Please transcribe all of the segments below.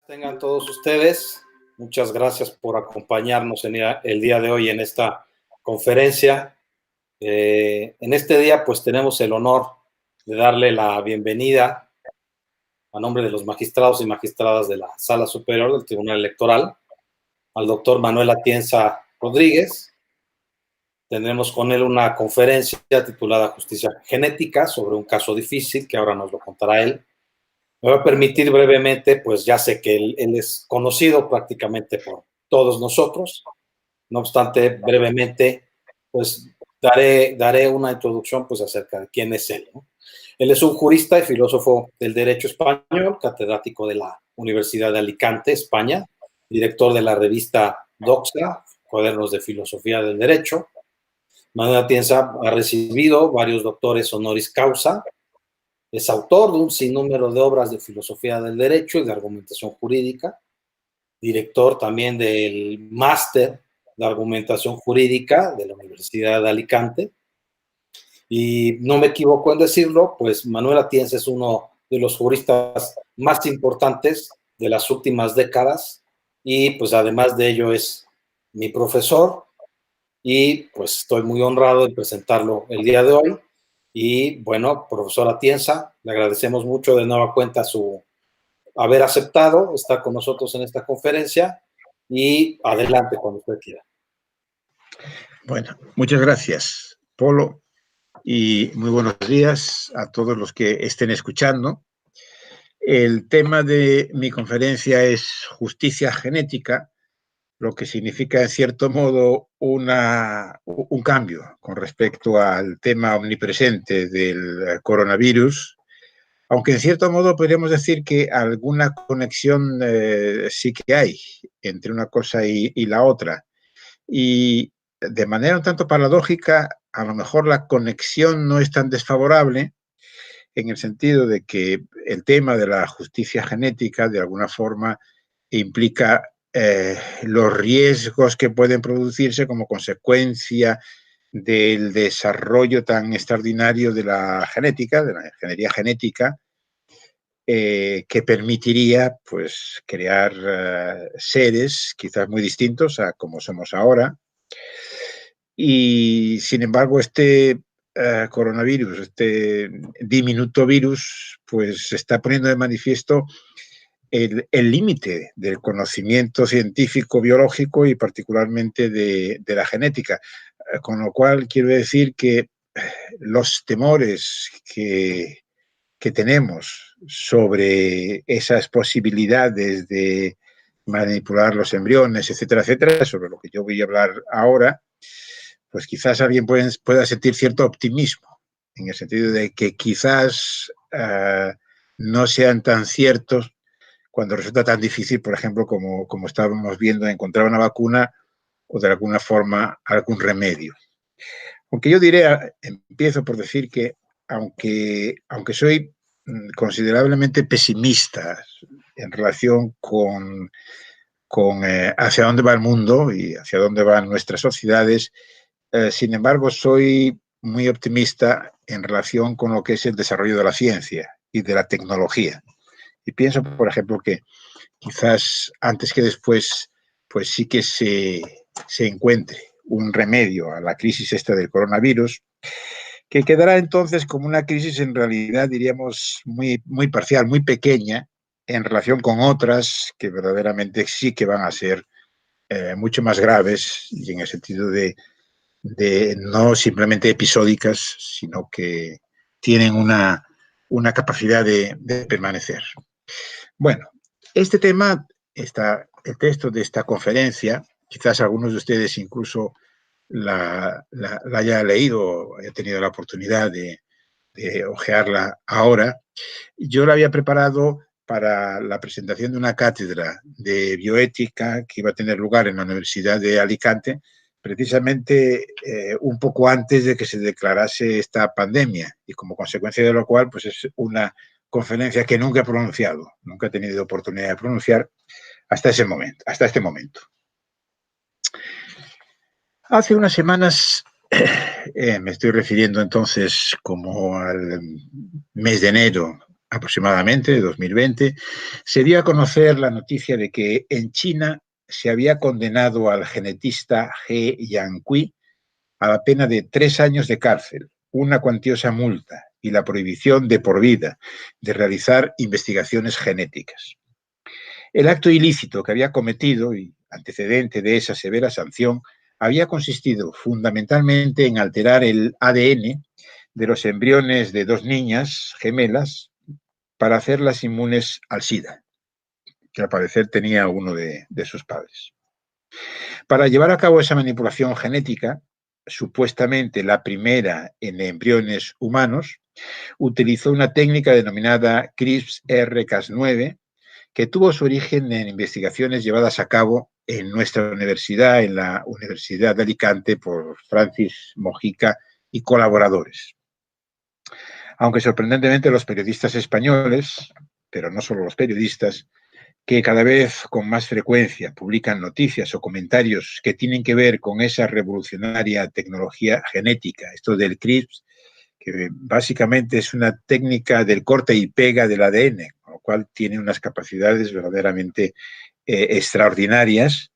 Tengan todos ustedes. Muchas gracias por acompañarnos el día de hoy en esta conferencia. En este día, pues tenemos el honor de darle la bienvenida a nombre de los magistrados y magistradas de la Sala Superior del Tribunal Electoral al doctor Manuel Atienza Rodríguez. Tendremos con él una conferencia titulada Justicia Genética sobre un caso difícil que ahora nos lo contará él. Me va a permitir brevemente, pues ya sé que él es conocido prácticamente por todos nosotros. No obstante, brevemente, pues daré una introducción pues acerca de quién es él, ¿no? Él es un jurista y filósofo del derecho español, catedrático de la Universidad de Alicante, España, director de la revista Doxa, Cuadernos de Filosofía del Derecho. Manuel Atienza ha recibido varios doctores honoris causa. Es autor de un sinnúmero de obras de filosofía del derecho y de argumentación jurídica, director también del máster de argumentación jurídica de la Universidad de Alicante. Y no me equivoco en decirlo, pues Manuel Atienza es uno de los juristas más importantes de las últimas décadas y pues además de ello es mi profesor y pues estoy muy honrado de presentarlo el día de hoy. Y bueno, profesor Atienza, le agradecemos mucho de nueva cuenta su haber aceptado estar con nosotros en esta conferencia y adelante cuando usted quiera. Bueno, muchas gracias, Polo, y muy buenos días a todos los que estén escuchando. El tema de mi conferencia es justicia genética, lo que significa en cierto modo un cambio con respecto al tema omnipresente del coronavirus, aunque en cierto modo podríamos decir que alguna conexión sí que hay entre una cosa y la otra. Y de manera un tanto paradójica, a lo mejor la conexión no es tan desfavorable en el sentido de que el tema de la justicia genética de alguna forma implica los riesgos que pueden producirse como consecuencia del desarrollo tan extraordinario de la genética, de la ingeniería genética, que permitiría pues, crear seres quizás muy distintos a como somos ahora. Y sin embargo, este coronavirus, este diminuto virus, pues está poniendo de manifiesto el límite del conocimiento científico biológico y particularmente de la genética. Con lo cual quiero decir que los temores que tenemos sobre esas posibilidades de manipular los embriones, etcétera, etcétera, sobre lo que yo voy a hablar ahora, pues quizás alguien pueda sentir cierto optimismo, en el sentido de que quizás no sean tan ciertos cuando resulta tan difícil, por ejemplo, como estábamos viendo, encontrar una vacuna o de alguna forma algún remedio. Aunque yo empiezo por decir que aunque soy considerablemente pesimista en relación con hacia dónde va el mundo y hacia dónde van nuestras sociedades, sin embargo, soy muy optimista en relación con lo que es el desarrollo de la ciencia y de la tecnología. Y pienso, por ejemplo, que quizás antes que después, pues sí que se encuentre un remedio a la crisis esta del coronavirus, que quedará entonces como una crisis en realidad, diríamos, muy, muy parcial, muy pequeña, en relación con otras que verdaderamente sí que van a ser mucho más graves y en el sentido de no simplemente episódicas, sino que tienen una capacidad de permanecer. Bueno, este tema, el texto de esta conferencia, quizás algunos de ustedes incluso la haya leído o haya tenido la oportunidad de hojearla ahora. Yo la había preparado para la presentación de una cátedra de bioética que iba a tener lugar en la Universidad de Alicante, precisamente un poco antes de que se declarase esta pandemia, y como consecuencia de lo cual pues es una conferencia que nunca he pronunciado, nunca he tenido oportunidad de pronunciar hasta este momento. Hace unas semanas, me estoy refiriendo entonces como al mes de enero aproximadamente, de 2020, se dio a conocer la noticia de que en China se había condenado al genetista He Jiankui a la pena de 3 años de cárcel, una cuantiosa multa y la prohibición de por vida de realizar investigaciones genéticas. El acto ilícito que había cometido y antecedente de esa severa sanción había consistido fundamentalmente en alterar el ADN de los embriones de 2 niñas gemelas para hacerlas inmunes al SIDA, que al parecer tenía uno de sus padres. Para llevar a cabo esa manipulación genética, supuestamente la primera en embriones humanos, utilizó una técnica denominada CRISPR-Cas9, que tuvo su origen en investigaciones llevadas a cabo en nuestra universidad, en la Universidad de Alicante, por Francis Mojica y colaboradores. Aunque sorprendentemente los periodistas españoles, pero no solo los periodistas, que cada vez con más frecuencia publican noticias o comentarios que tienen que ver con esa revolucionaria tecnología genética, esto del CRISPR, que básicamente es una técnica del corte y pega del ADN, con lo cual tiene unas capacidades verdaderamente extraordinarias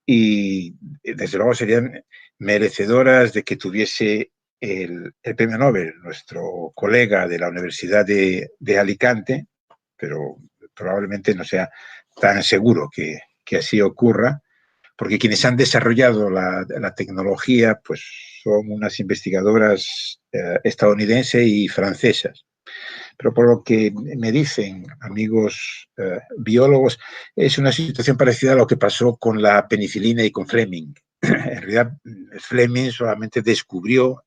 y desde luego serían merecedoras de que tuviese el premio Nobel, nuestro colega de la Universidad de Alicante, pero probablemente no sea tan seguro que así ocurra, porque quienes han desarrollado la tecnología pues son unas investigadoras estadounidenses y francesas. Pero por lo que me dicen amigos biólogos, es una situación parecida a lo que pasó con la penicilina y con Fleming. En realidad, Fleming solamente descubrió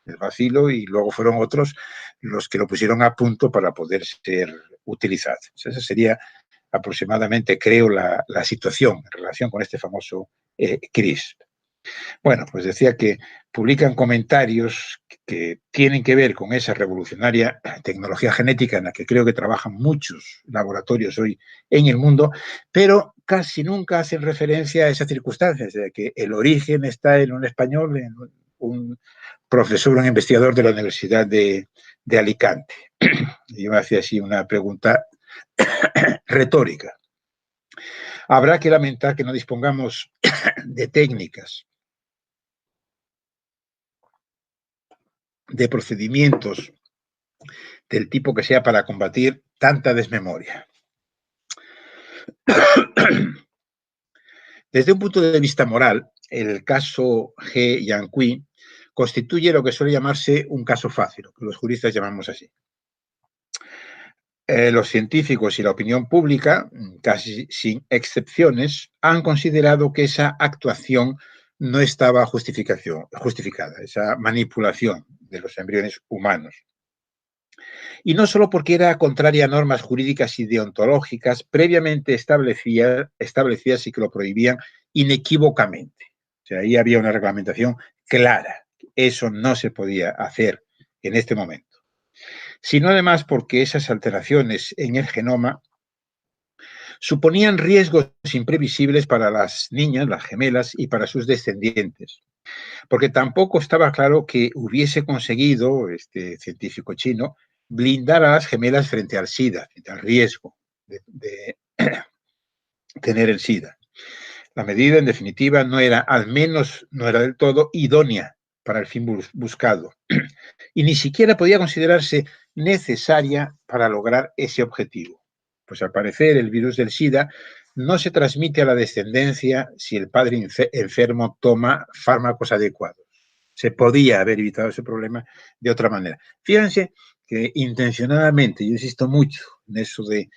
el bacilo y luego fueron otros los que lo pusieron a punto para poder ser utilizado. Esa sería aproximadamente, creo, la situación en relación con este famoso CRISPR. Bueno, pues decía que publican comentarios que tienen que ver con esa revolucionaria tecnología genética en la que creo que trabajan muchos laboratorios hoy en el mundo, pero casi nunca hacen referencia a esa circunstancia, de que el origen está en un español, en un profesor, un investigador de la Universidad de Alicante. Y yo me hacía así una pregunta retórica. Habrá que lamentar que no dispongamos de técnicas, de procedimientos del tipo que sea para combatir tanta desmemoria. Desde un punto de vista moral, el caso He Jiankui constituye lo que suele llamarse un caso fácil, que los juristas llamamos así. Los científicos y la opinión pública, casi sin excepciones, han considerado que esa actuación no estaba justificada, esa manipulación de los embriones humanos. Y no solo porque era contraria a normas jurídicas y deontológicas previamente establecidas y que lo prohibían inequívocamente. O sea, ahí había una reglamentación clara. Eso no se podía hacer en este momento. Sino además porque esas alteraciones en el genoma suponían riesgos imprevisibles para las niñas, las gemelas, y para sus descendientes. Porque tampoco estaba claro que hubiese conseguido este científico chino blindar a las gemelas frente al SIDA, frente al riesgo de tener el SIDA. La medida, en definitiva, no era, al menos no era del todo idónea para el fin buscado. Y ni siquiera podía considerarse necesaria para lograr ese objetivo. Pues al parecer el virus del SIDA no se transmite a la descendencia si el padre enfermo toma fármacos adecuados. Se podía haber evitado ese problema de otra manera. Fíjense que intencionadamente, yo insisto mucho en eso de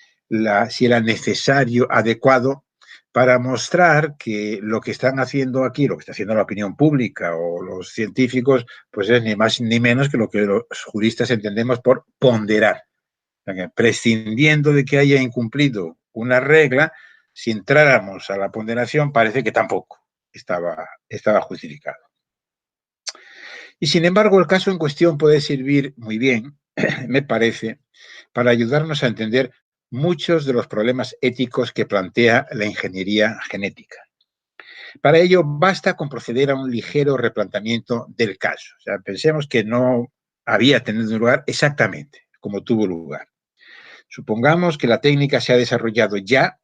si era necesario, adecuado, para mostrar que lo que están haciendo aquí, lo que está haciendo la opinión pública o los científicos, pues es ni más ni menos que lo que los juristas entendemos por ponderar. O sea, que prescindiendo de que haya incumplido una regla, si entráramos a la ponderación, parece que tampoco estaba justificado. Y sin embargo, el caso en cuestión puede servir muy bien, me parece, para ayudarnos a entender muchos de los problemas éticos que plantea la ingeniería genética. Para ello, basta con proceder a un ligero replanteamiento del caso. O sea, pensemos que no había tenido lugar exactamente como tuvo lugar. Supongamos que la técnica se ha desarrollado ya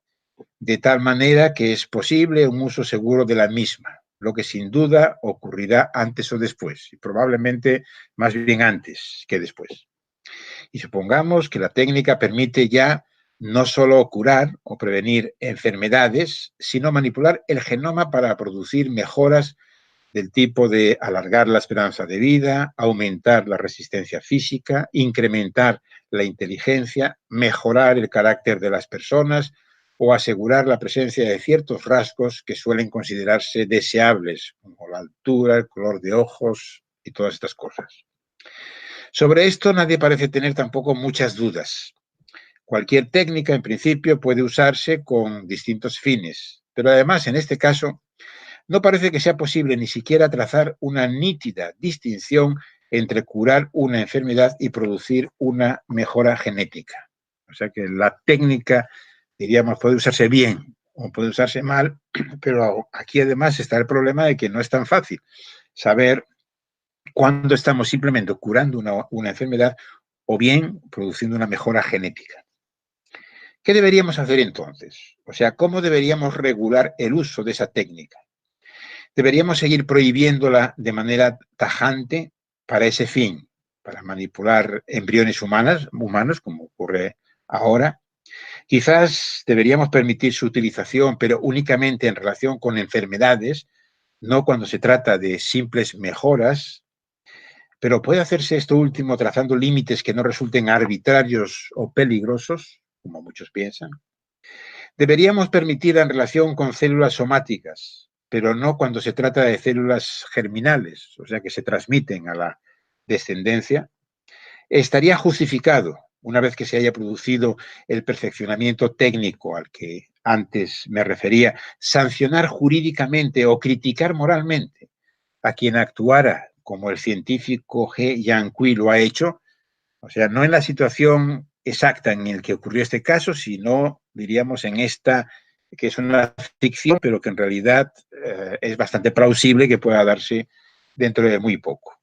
de tal manera que es posible un uso seguro de la misma, lo que sin duda ocurrirá antes o después, y probablemente más bien antes que después. Y supongamos que la técnica permite ya no solo curar o prevenir enfermedades, sino manipular el genoma para producir mejoras del tipo de alargar la esperanza de vida, aumentar la resistencia física, incrementar la inteligencia, mejorar el carácter de las personas o asegurar la presencia de ciertos rasgos que suelen considerarse deseables, como la altura, el color de ojos y todas estas cosas. Sobre esto nadie parece tener tampoco muchas dudas. Cualquier técnica, en principio, puede usarse con distintos fines, pero además, en este caso, no parece que sea posible ni siquiera trazar una nítida distinción entre curar una enfermedad y producir una mejora genética. O sea que la técnica, diríamos, puede usarse bien o puede usarse mal, pero aquí además está el problema de que no es tan fácil saber cuándo estamos simplemente curando una enfermedad o bien produciendo una mejora genética. ¿Qué deberíamos hacer entonces? O sea, ¿cómo deberíamos regular el uso de esa técnica? ¿Deberíamos seguir prohibiéndola de manera tajante para ese fin, para manipular embriones humanos, como ocurre ahora? Quizás deberíamos permitir su utilización, pero únicamente en relación con enfermedades, no cuando se trata de simples mejoras. Pero ¿puede hacerse esto último trazando límites que no resulten arbitrarios o peligrosos, como muchos piensan? Deberíamos permitir en relación con células somáticas, pero no cuando se trata de células germinales, o sea, que se transmiten a la descendencia. Estaría justificado, una vez que se haya producido el perfeccionamiento técnico al que antes me refería, sancionar jurídicamente o criticar moralmente a quien actuara como el científico He Jiankui lo ha hecho, o sea, no en la situación exacta en la que ocurrió este caso, sino, diríamos, en esta, que es una ficción, pero que en realidad es bastante plausible que pueda darse dentro de muy poco.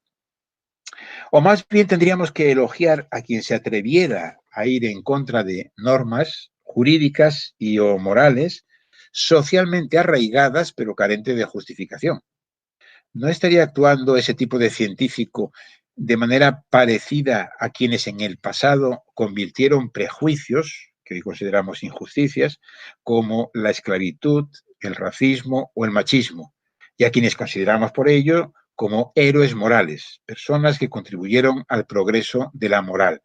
O más bien tendríamos que elogiar a quien se atreviera a ir en contra de normas jurídicas y o morales socialmente arraigadas, pero carentes de justificación. ¿No estaría actuando ese tipo de científico de manera parecida a quienes en el pasado convirtieron prejuicios, que hoy consideramos injusticias, como la esclavitud, el racismo o el machismo, y a quienes consideramos por ello como héroes morales, personas que contribuyeron al progreso de la moral?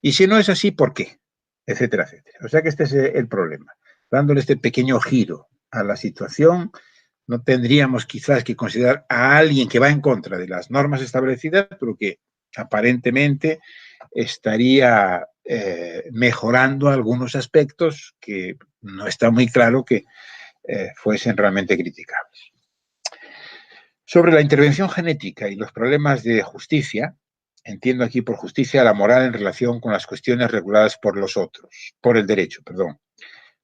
Y si no es así, ¿por qué? Etcétera, etcétera. O sea que este es el problema. Dándole este pequeño giro a la situación, no tendríamos quizás que considerar a alguien que va en contra de las normas establecidas, pero que aparentemente estaría mejorando algunos aspectos que no está muy claro que fuesen realmente criticables. Sobre la intervención genética y los problemas de justicia, entiendo aquí por justicia la moral en relación con las cuestiones reguladas por los otros, por el derecho, perdón.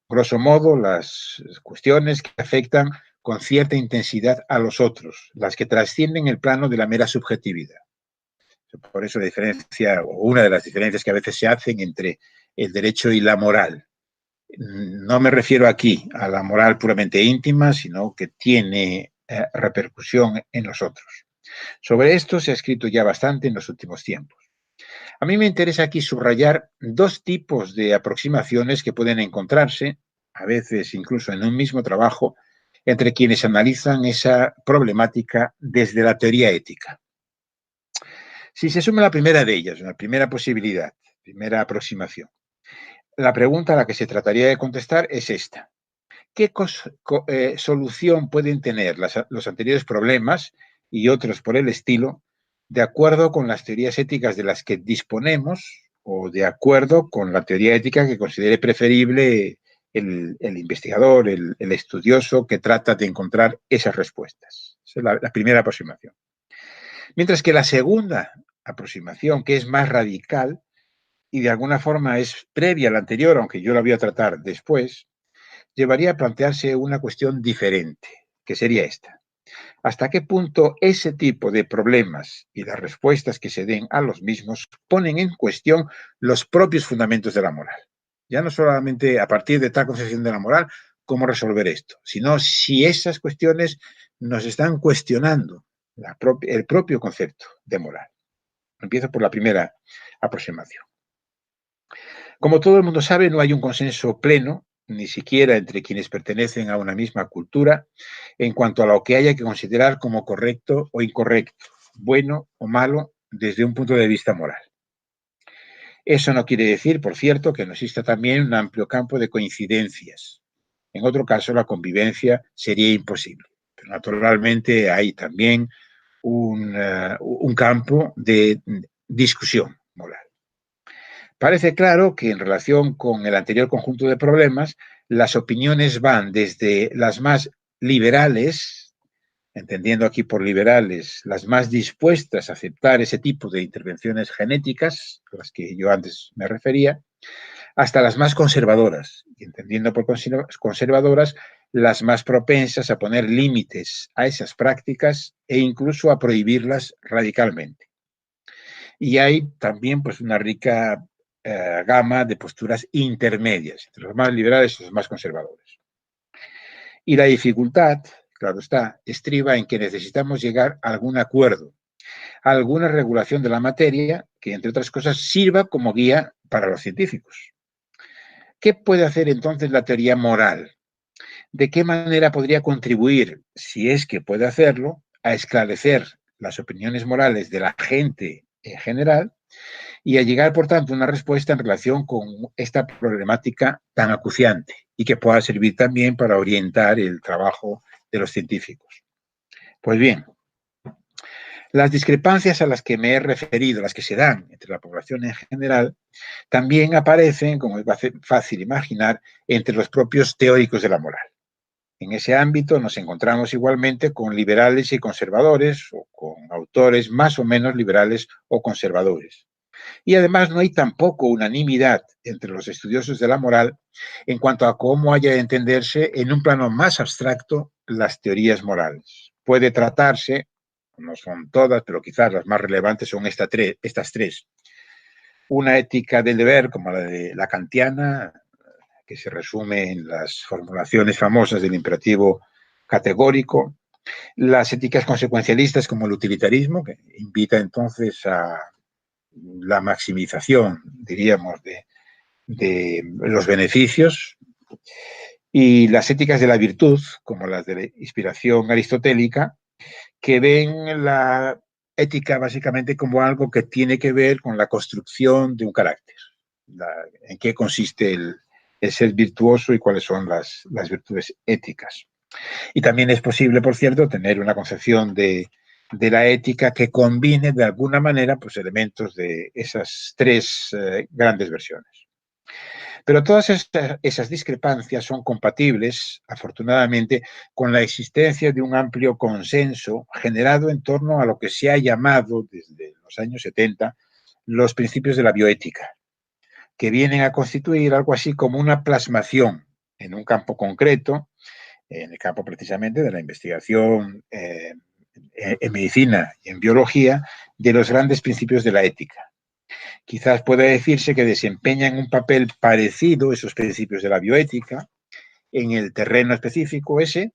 Grosso modo, las cuestiones que afectan con cierta intensidad a los otros, las que trascienden el plano de la mera subjetividad. Por eso la diferencia, o una de las diferencias que a veces se hacen entre el derecho y la moral. No me refiero aquí a la moral puramente íntima, sino que tiene repercusión en los otros. Sobre esto se ha escrito ya bastante en los últimos tiempos. A mí me interesa aquí subrayar dos tipos de aproximaciones que pueden encontrarse, a veces incluso en un mismo trabajo, entre quienes analizan esa problemática desde la teoría ética. Si se suma la primera de ellas, la primera posibilidad, primera aproximación, la pregunta a la que se trataría de contestar es esta. ¿Qué solución pueden tener los anteriores problemas y otros por el estilo de acuerdo con las teorías éticas de las que disponemos o de acuerdo con la teoría ética que considere preferible el investigador, el estudioso que trata de encontrar esas respuestas? Esa es la primera aproximación. Mientras que la segunda aproximación, que es más radical y de alguna forma es previa a la anterior, aunque yo la voy a tratar después, llevaría a plantearse una cuestión diferente, que sería esta. ¿Hasta qué punto ese tipo de problemas y las respuestas que se den a los mismos ponen en cuestión los propios fundamentos de la moral? Ya no solamente a partir de tal concepción de la moral, cómo resolver esto, sino si esas cuestiones nos están cuestionando el propio concepto de moral. Empiezo por la primera aproximación. Como todo el mundo sabe, no hay un consenso pleno, ni siquiera entre quienes pertenecen a una misma cultura, en cuanto a lo que haya que considerar como correcto o incorrecto, bueno o malo, desde un punto de vista moral. Eso no quiere decir, por cierto, que no exista también un amplio campo de coincidencias. En otro caso, la convivencia sería imposible. Pero naturalmente hay también un campo de discusión moral. Parece claro que en relación con el anterior conjunto de problemas, las opiniones van desde las más liberales, entendiendo aquí por liberales, las más dispuestas a aceptar ese tipo de intervenciones genéticas, a las que yo antes me refería, hasta las más conservadoras, y entendiendo por conservadoras, las más propensas a poner límites a esas prácticas e incluso a prohibirlas radicalmente. Y hay también pues una rica gama de posturas intermedias, entre los más liberales y los más conservadores. Y la dificultad, claro está, estriba en que necesitamos llegar a algún acuerdo, a alguna regulación de la materia que, entre otras cosas, sirva como guía para los científicos. ¿Qué puede hacer entonces la teoría moral? ¿De qué manera podría contribuir, si es que puede hacerlo, a esclarecer las opiniones morales de la gente en general y a llegar, por tanto, a una respuesta en relación con esta problemática tan acuciante y que pueda servir también para orientar el trabajo de los científicos? Pues bien, las discrepancias a las que me he referido, las que se dan entre la población en general, también aparecen, como es fácil imaginar, entre los propios teóricos de la moral. En ese ámbito nos encontramos igualmente con liberales y conservadores, o con autores más o menos liberales o conservadores. Y además no hay tampoco unanimidad entre los estudiosos de la moral en cuanto a cómo haya de entenderse en un plano más abstracto las teorías morales. Puede tratarse, no son todas, pero quizás las más relevantes son estas tres. Una ética del deber, como la de la kantiana, que se resume en las formulaciones famosas del imperativo categórico, las éticas consecuencialistas como el utilitarismo, que invita entonces a la maximización, diríamos, de los beneficios, y las éticas de la virtud, como las de la inspiración aristotélica, que ven la ética básicamente como algo que tiene que ver con la construcción de un carácter, en qué consiste el ser virtuoso y cuáles son las virtudes éticas. Y también es posible, por cierto, tener una concepción de la ética que combine de alguna manera pues, elementos de esas tres grandes versiones. Pero todas esas discrepancias son compatibles, afortunadamente, con la existencia de un amplio consenso generado en torno a lo que se ha llamado desde los años 70 los principios de la bioética, que vienen a constituir algo así como una plasmación en un campo concreto, en el campo precisamente de la investigación en medicina y en biología, de los grandes principios de la ética. Quizás pueda decirse que desempeñan un papel parecido, esos principios de la bioética, en el terreno específico ese,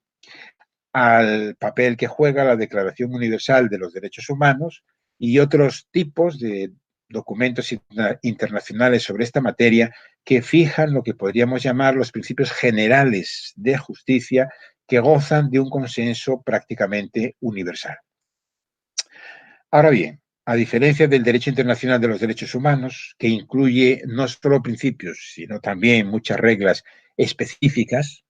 al papel que juega la Declaración Universal de los Derechos Humanos y otros tipos de documentos internacionales sobre esta materia que fijan lo que podríamos llamar los principios generales de justicia que gozan de un consenso prácticamente universal. Ahora bien, a diferencia del derecho internacional de los derechos humanos, que incluye no solo principios, sino también muchas reglas específicas,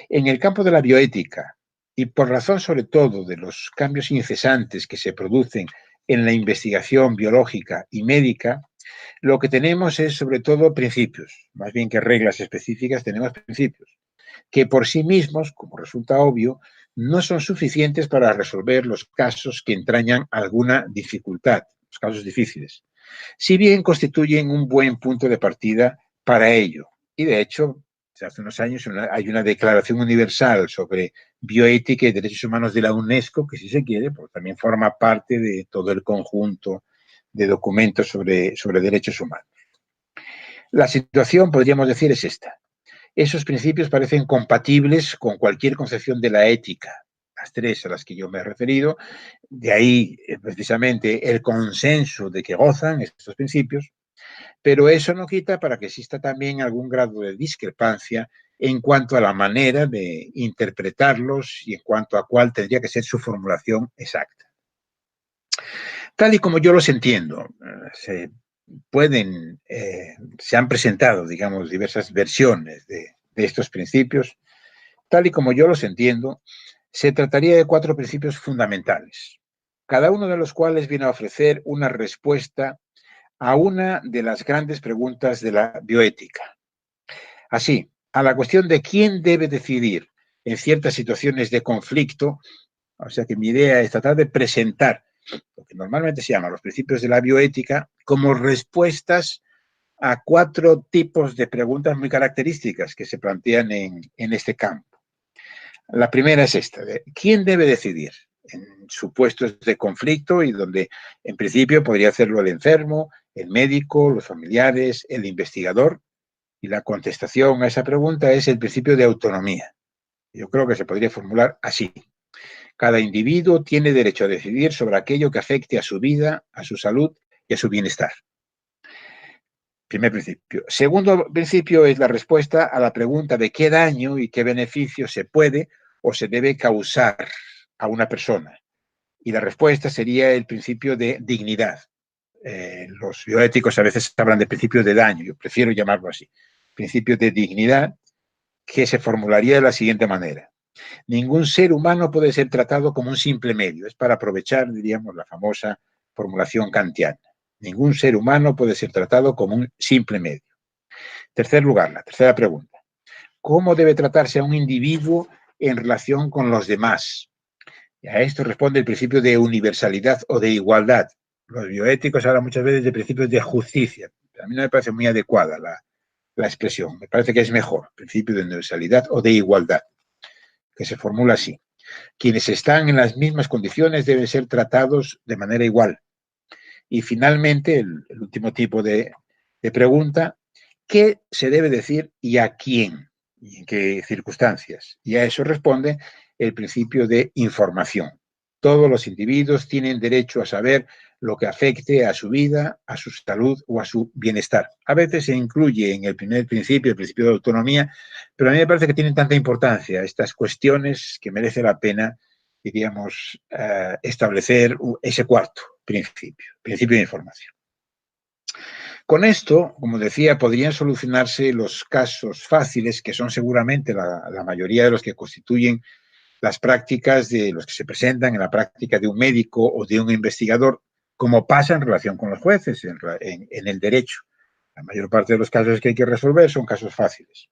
en el campo de la bioética, y por razón sobre todo de los cambios incesantes que se producen en la investigación biológica y médica, lo que tenemos es sobre todo principios, más bien que reglas específicas, tenemos principios, que por sí mismos, como resulta obvio, no son suficientes para resolver los casos que entrañan alguna dificultad, los casos difíciles, si bien constituyen un buen punto de partida para ello. Y de hecho, Hace unos años hay una Declaración Universal sobre Bioética y Derechos Humanos de la UNESCO, que si se quiere, pues también forma parte de todo el conjunto de documentos sobre derechos humanos. La situación, podríamos decir, es esta. Esos principios parecen compatibles con cualquier concepción de la ética, las tres a las que yo me he referido. De ahí, precisamente, el consenso de que gozan estos principios, pero eso no quita para que exista también algún grado de discrepancia en cuanto a la manera de interpretarlos y en cuanto a cuál tendría que ser su formulación exacta. Tal y como yo los entiendo, se han presentado, digamos, diversas versiones de estos principios. Tal y como yo los entiendo, se trataría de 4 principios fundamentales, cada uno de los cuales viene a ofrecer una respuesta a una de las grandes preguntas de la bioética. Así, a la cuestión de quién debe decidir en ciertas situaciones de conflicto, o sea que mi idea es tratar de presentar lo que normalmente se llama los principios de la bioética como respuestas a 4 tipos de preguntas muy características que se plantean en este campo. La primera es esta, de ¿quién debe decidir en supuestos de conflicto y donde en principio podría hacerlo el enfermo, el médico, los familiares, el investigador? Y la contestación a esa pregunta es el principio de autonomía. Yo creo que se podría formular así. Cada individuo tiene derecho a decidir sobre aquello que afecte a su vida, a su salud y a su bienestar. Primer principio. Segundo principio es la respuesta a la pregunta de qué daño y qué beneficio se puede o se debe causar a una persona. Y la respuesta sería el principio de dignidad. Los bioéticos a veces hablan de principio de daño, yo prefiero llamarlo así. Principio de dignidad, que se formularía de la siguiente manera. Ningún ser humano puede ser tratado como un simple medio. Es para aprovechar, diríamos, la famosa formulación kantiana. Ningún ser humano puede ser tratado como un simple medio. Tercer lugar, la tercera pregunta. ¿Cómo debe tratarse a un individuo en relación con los demás? Y a esto responde el principio de universalidad o de igualdad. Los bioéticos hablan muchas veces de principios de justicia. A mí no me parece muy adecuada la expresión. Me parece que es mejor, principio de universalidad o de igualdad, que se formula así. Quienes están en las mismas condiciones deben ser tratados de manera igual. Y finalmente, el último tipo de pregunta, ¿qué se debe decir y a quién? ¿Y en qué circunstancias? Y a eso responde el principio de información. Todos los individuos tienen derecho a saber lo que afecte a su vida, a su salud o a su bienestar. A veces se incluye en el primer principio, el principio de autonomía, pero a mí me parece que tienen tanta importancia estas cuestiones que merece la pena, diríamos, establecer ese cuarto principio de información. Con esto, como decía, podrían solucionarse los casos fáciles, que son seguramente la mayoría de los que constituyen las prácticas de los que se presentan en la práctica de un médico o de un investigador, como pasa en relación con los jueces en el derecho. La mayor parte de los casos que hay que resolver son casos fáciles,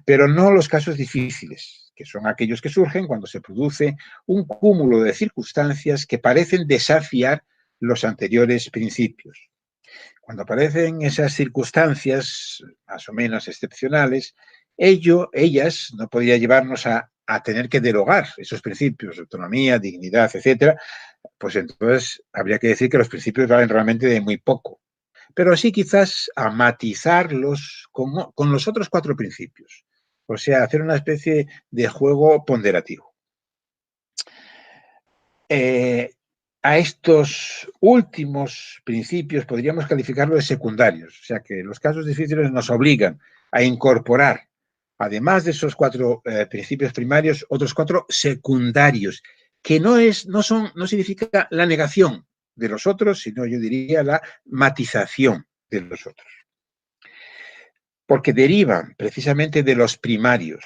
pero no los casos difíciles, que son aquellos que surgen cuando se produce un cúmulo de circunstancias que parecen desafiar los anteriores principios. Cuando aparecen esas circunstancias más o menos excepcionales, ellas no podrían llevarnos a tener que derogar esos principios, autonomía, dignidad, etcétera, pues entonces habría que decir que los principios valen realmente de muy poco. Pero sí quizás a matizarlos con los otros 4 principios. O sea, hacer una especie de juego ponderativo. A estos últimos principios podríamos calificarlos de secundarios. O sea, que los casos difíciles nos obligan a incorporar, además de esos 4 principios primarios, otros 4 secundarios, que no significa la negación de los otros, sino yo diría la matización de los otros. Porque derivan precisamente de los primarios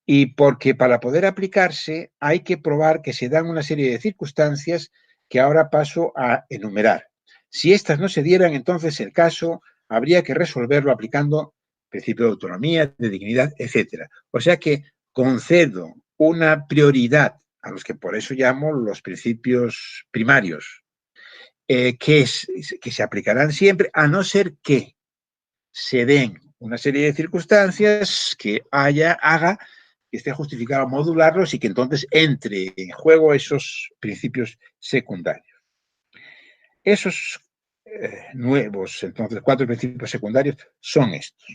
y porque para poder aplicarse hay que probar que se dan una serie de circunstancias que ahora paso a enumerar. Si estas no se dieran, entonces el caso habría que resolverlo aplicando principio de autonomía, de dignidad, etc. O sea que concedo una prioridad a los que por eso llamo los principios primarios, que se aplicarán siempre, a no ser que se den una serie de circunstancias que haga que esté justificado modularlos y que entonces entre en juego esos principios secundarios. Esos nuevos, entonces, 4 principios secundarios son estos.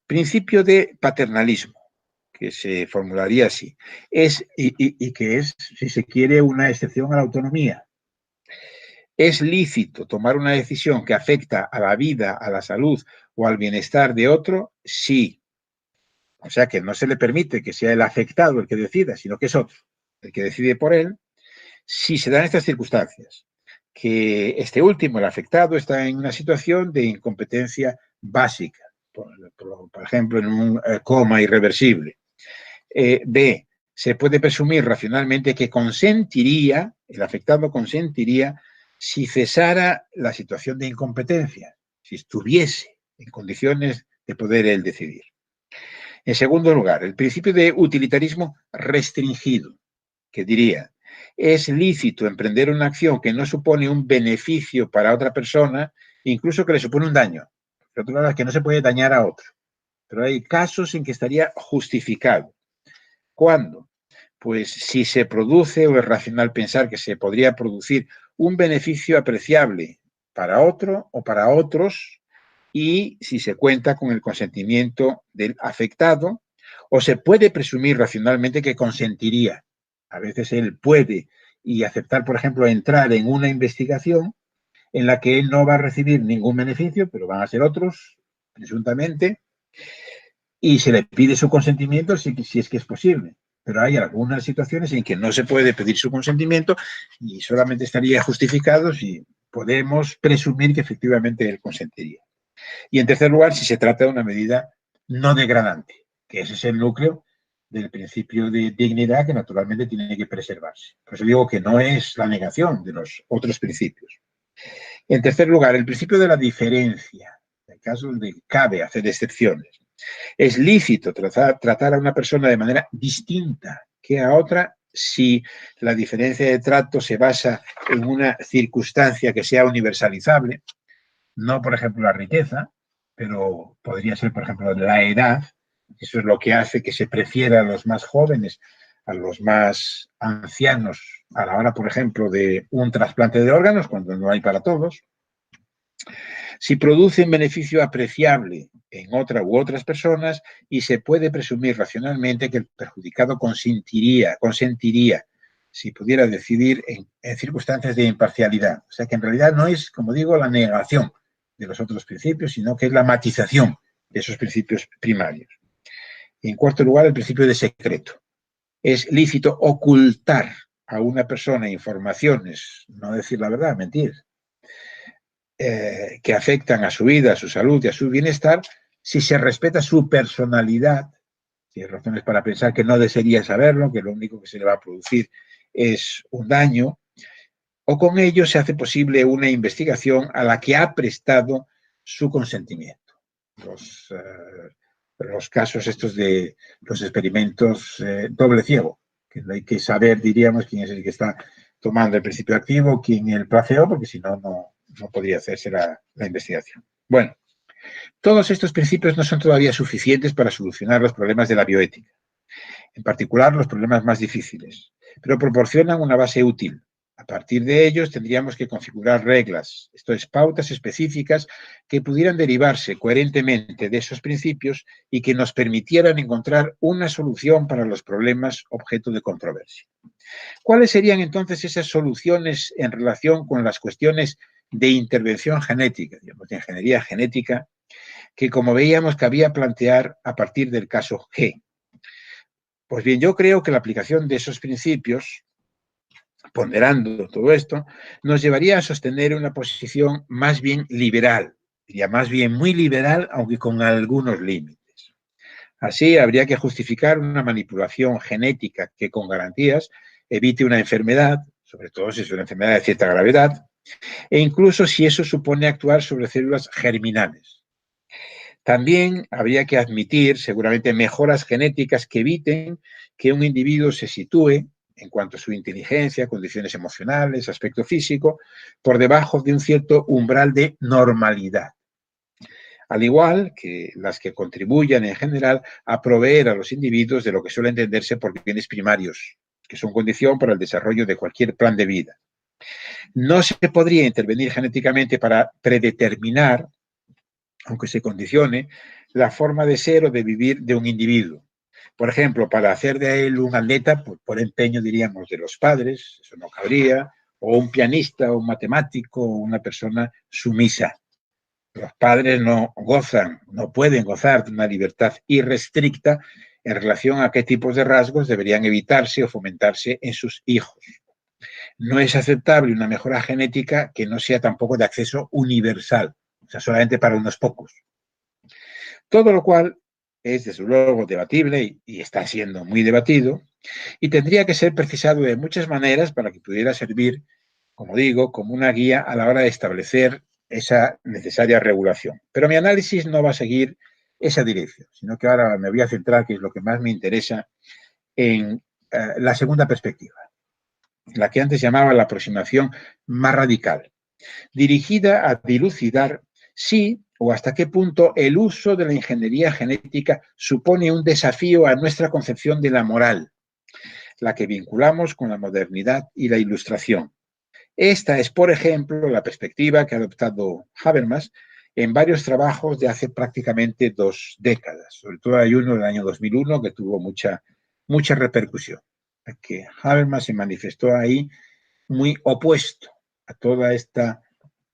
Principio de paternalismo, que se formularía así, y que es, si se quiere, una excepción a la autonomía. ¿Es lícito tomar una decisión que afecta a la vida, a la salud o al bienestar de otro? Sí. O sea que no se le permite que sea el afectado el que decida, sino que es otro el que decide por él, si se dan estas circunstancias, que este último, el afectado, está en una situación de incompetencia básica, por ejemplo, en un coma irreversible. B, se puede presumir racionalmente que consentiría, el afectado consentiría, si cesara la situación de incompetencia, si estuviese en condiciones de poder él decidir. En segundo lugar, el principio de utilitarismo restringido, que diría, es lícito emprender una acción que no supone un beneficio para otra persona, incluso que le supone un daño. Por otro lado, es que no se puede dañar a otro. Pero hay casos en que estaría justificado. ¿Cuándo? Pues si se produce, o es racional pensar que se podría producir un beneficio apreciable para otro o para otros, y si se cuenta con el consentimiento del afectado, o se puede presumir racionalmente que consentiría. A veces él puede y aceptar, por ejemplo, entrar en una investigación en la que él no va a recibir ningún beneficio, pero van a ser otros, presuntamente, y se le pide su consentimiento si es que es posible. Pero hay algunas situaciones en que no se puede pedir su consentimiento y solamente estaría justificado si podemos presumir que efectivamente él consentiría. Y en tercer lugar, si se trata de una medida no degradante, que ese es el núcleo del principio de dignidad que naturalmente tiene que preservarse. Por eso digo que no es la negación de los otros principios. En tercer lugar, el principio de la diferencia, en el caso donde cabe hacer excepciones. Es lícito tratar a una persona de manera distinta que a otra si la diferencia de trato se basa en una circunstancia que sea universalizable, no, por ejemplo, la riqueza, pero podría ser, por ejemplo, la edad. Eso es lo que hace que se prefiera a los más jóvenes a los más ancianos a la hora, por ejemplo, de un trasplante de órganos, cuando no hay para todos. Si produce un beneficio apreciable en otra u otras personas y se puede presumir racionalmente que el perjudicado consentiría si pudiera decidir en circunstancias de imparcialidad. O sea que en realidad no es, como digo, la negación de los otros principios, sino que es la matización de esos principios primarios. Y en cuarto lugar, el principio de secreto. Es lícito ocultar a una persona informaciones, no decir la verdad, mentir, que afectan a su vida, a su salud y a su bienestar, si se respeta su personalidad, si hay razones para pensar que no desearía saberlo, que lo único que se le va a producir es un daño, o con ello se hace posible una investigación a la que ha prestado su consentimiento. Los casos estos de los experimentos doble ciego, que no hay que saber, diríamos, quién es el que está tomando el principio activo, quién el placebo, porque si no, no podría hacerse la investigación. Bueno, todos estos principios no son todavía suficientes para solucionar los problemas de la bioética, en particular los problemas más difíciles, pero proporcionan una base útil. A partir de ellos tendríamos que configurar reglas, esto es, pautas específicas que pudieran derivarse coherentemente de esos principios y que nos permitieran encontrar una solución para los problemas objeto de controversia. ¿Cuáles serían entonces esas soluciones en relación con las cuestiones de intervención genética, digamos, de ingeniería genética, que como veíamos cabía plantear a partir del caso G? Pues bien, yo creo que la aplicación de esos principios, ponderando todo esto, nos llevaría a sostener una posición más bien liberal, diría más bien muy liberal, aunque con algunos límites. Así, habría que justificar una manipulación genética que con garantías evite una enfermedad, sobre todo si es una enfermedad de cierta gravedad, e incluso si eso supone actuar sobre células germinales. También habría que admitir, seguramente, mejoras genéticas que eviten que un individuo se sitúe, en cuanto a su inteligencia, condiciones emocionales, aspecto físico, por debajo de un cierto umbral de normalidad. al igual que las que contribuyan en general a proveer a los individuos de lo que suele entenderse por bienes primarios, que son condición para el desarrollo de cualquier plan de vida. No se podría intervenir genéticamente para predeterminar, aunque se condicione, la forma de ser o de vivir de un individuo. Por ejemplo, para hacer de él un atleta, por empeño, diríamos, de los padres, eso no cabría, o un pianista, o un matemático, o una persona sumisa. Los padres no gozan, no pueden gozar de una libertad irrestricta en relación a qué tipos de rasgos deberían evitarse o fomentarse en sus hijos. No es aceptable una mejora genética que no sea tampoco de acceso universal, o sea, solamente para unos pocos. Todo lo cual es, desde luego, debatible y está siendo muy debatido, y tendría que ser precisado de muchas maneras para que pudiera servir, como digo, como una guía a la hora de establecer esa necesaria regulación. Pero mi análisis no va a seguir esa dirección, sino que ahora me voy a centrar, que es lo que más me interesa, en la segunda perspectiva, la que antes llamaba la aproximación más radical, dirigida a dilucidar si o hasta qué punto el uso de la ingeniería genética supone un desafío a nuestra concepción de la moral, la que vinculamos con la modernidad y la ilustración. Esta es, por ejemplo, la perspectiva que ha adoptado Habermas en varios trabajos de hace prácticamente 2 décadas. Sobre todo hay uno del año 2001 que tuvo mucha repercusión, que Habermas se manifestó ahí muy opuesto a toda esta,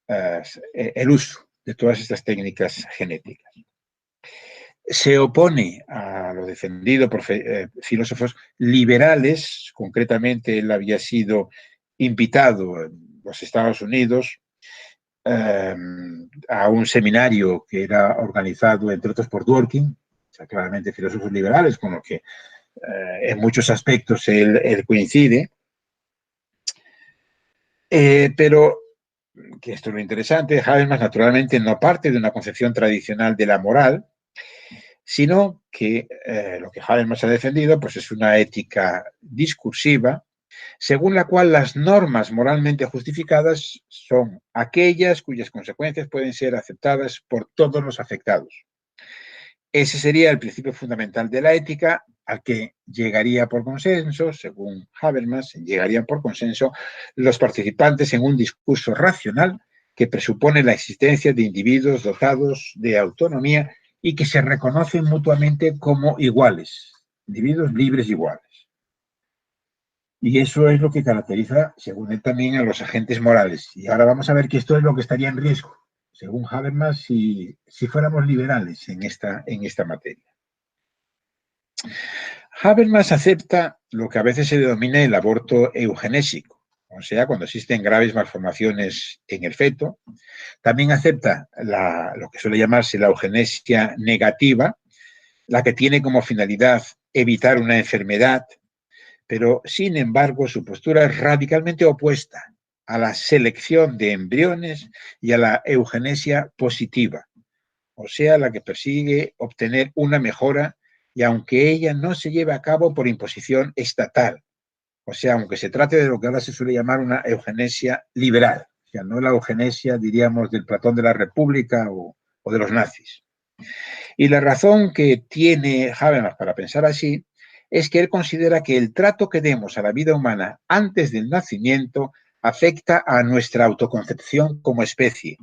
el uso de todas estas técnicas genéticas. Se opone a lo defendido por filósofos liberales, concretamente él había sido invitado en los Estados Unidos a un seminario que era organizado, entre otros, por Dworkin, o sea, claramente filósofos liberales, con los que en muchos aspectos él coincide, pero que esto es lo interesante, Habermas naturalmente no parte de una concepción tradicional de la moral, sino que lo que Habermas ha defendido pues es una ética discursiva, según la cual las normas moralmente justificadas son aquellas cuyas consecuencias pueden ser aceptadas por todos los afectados. Ese sería el principio fundamental de la ética, al que llegaría por consenso, según Habermas, llegarían por consenso los participantes en un discurso racional que presupone la existencia de individuos dotados de autonomía y que se reconocen mutuamente como iguales, individuos libres iguales. Y eso es lo que caracteriza, según él también, a los agentes morales. Y ahora vamos a ver que esto es lo que estaría en riesgo, según Habermas, si fuéramos liberales en esta materia. Habermas acepta lo que a veces se denomina el aborto eugenésico, o sea, cuando existen graves malformaciones en el feto. También acepta lo que suele llamarse la eugenesia negativa, la que tiene como finalidad evitar una enfermedad, pero sin embargo su postura es radicalmente opuesta a la selección de embriones y a la eugenesia positiva, o sea, la que persigue obtener una mejora y aunque ella no se lleve a cabo por imposición estatal, o sea, aunque se trate de lo que ahora se suele llamar una eugenesia liberal, o sea, no la eugenesia, diríamos, del Platón de la República o de los nazis. Y la razón que tiene Habermas para pensar así es que él considera que el trato que demos a la vida humana antes del nacimiento afecta a nuestra autoconcepción como especie.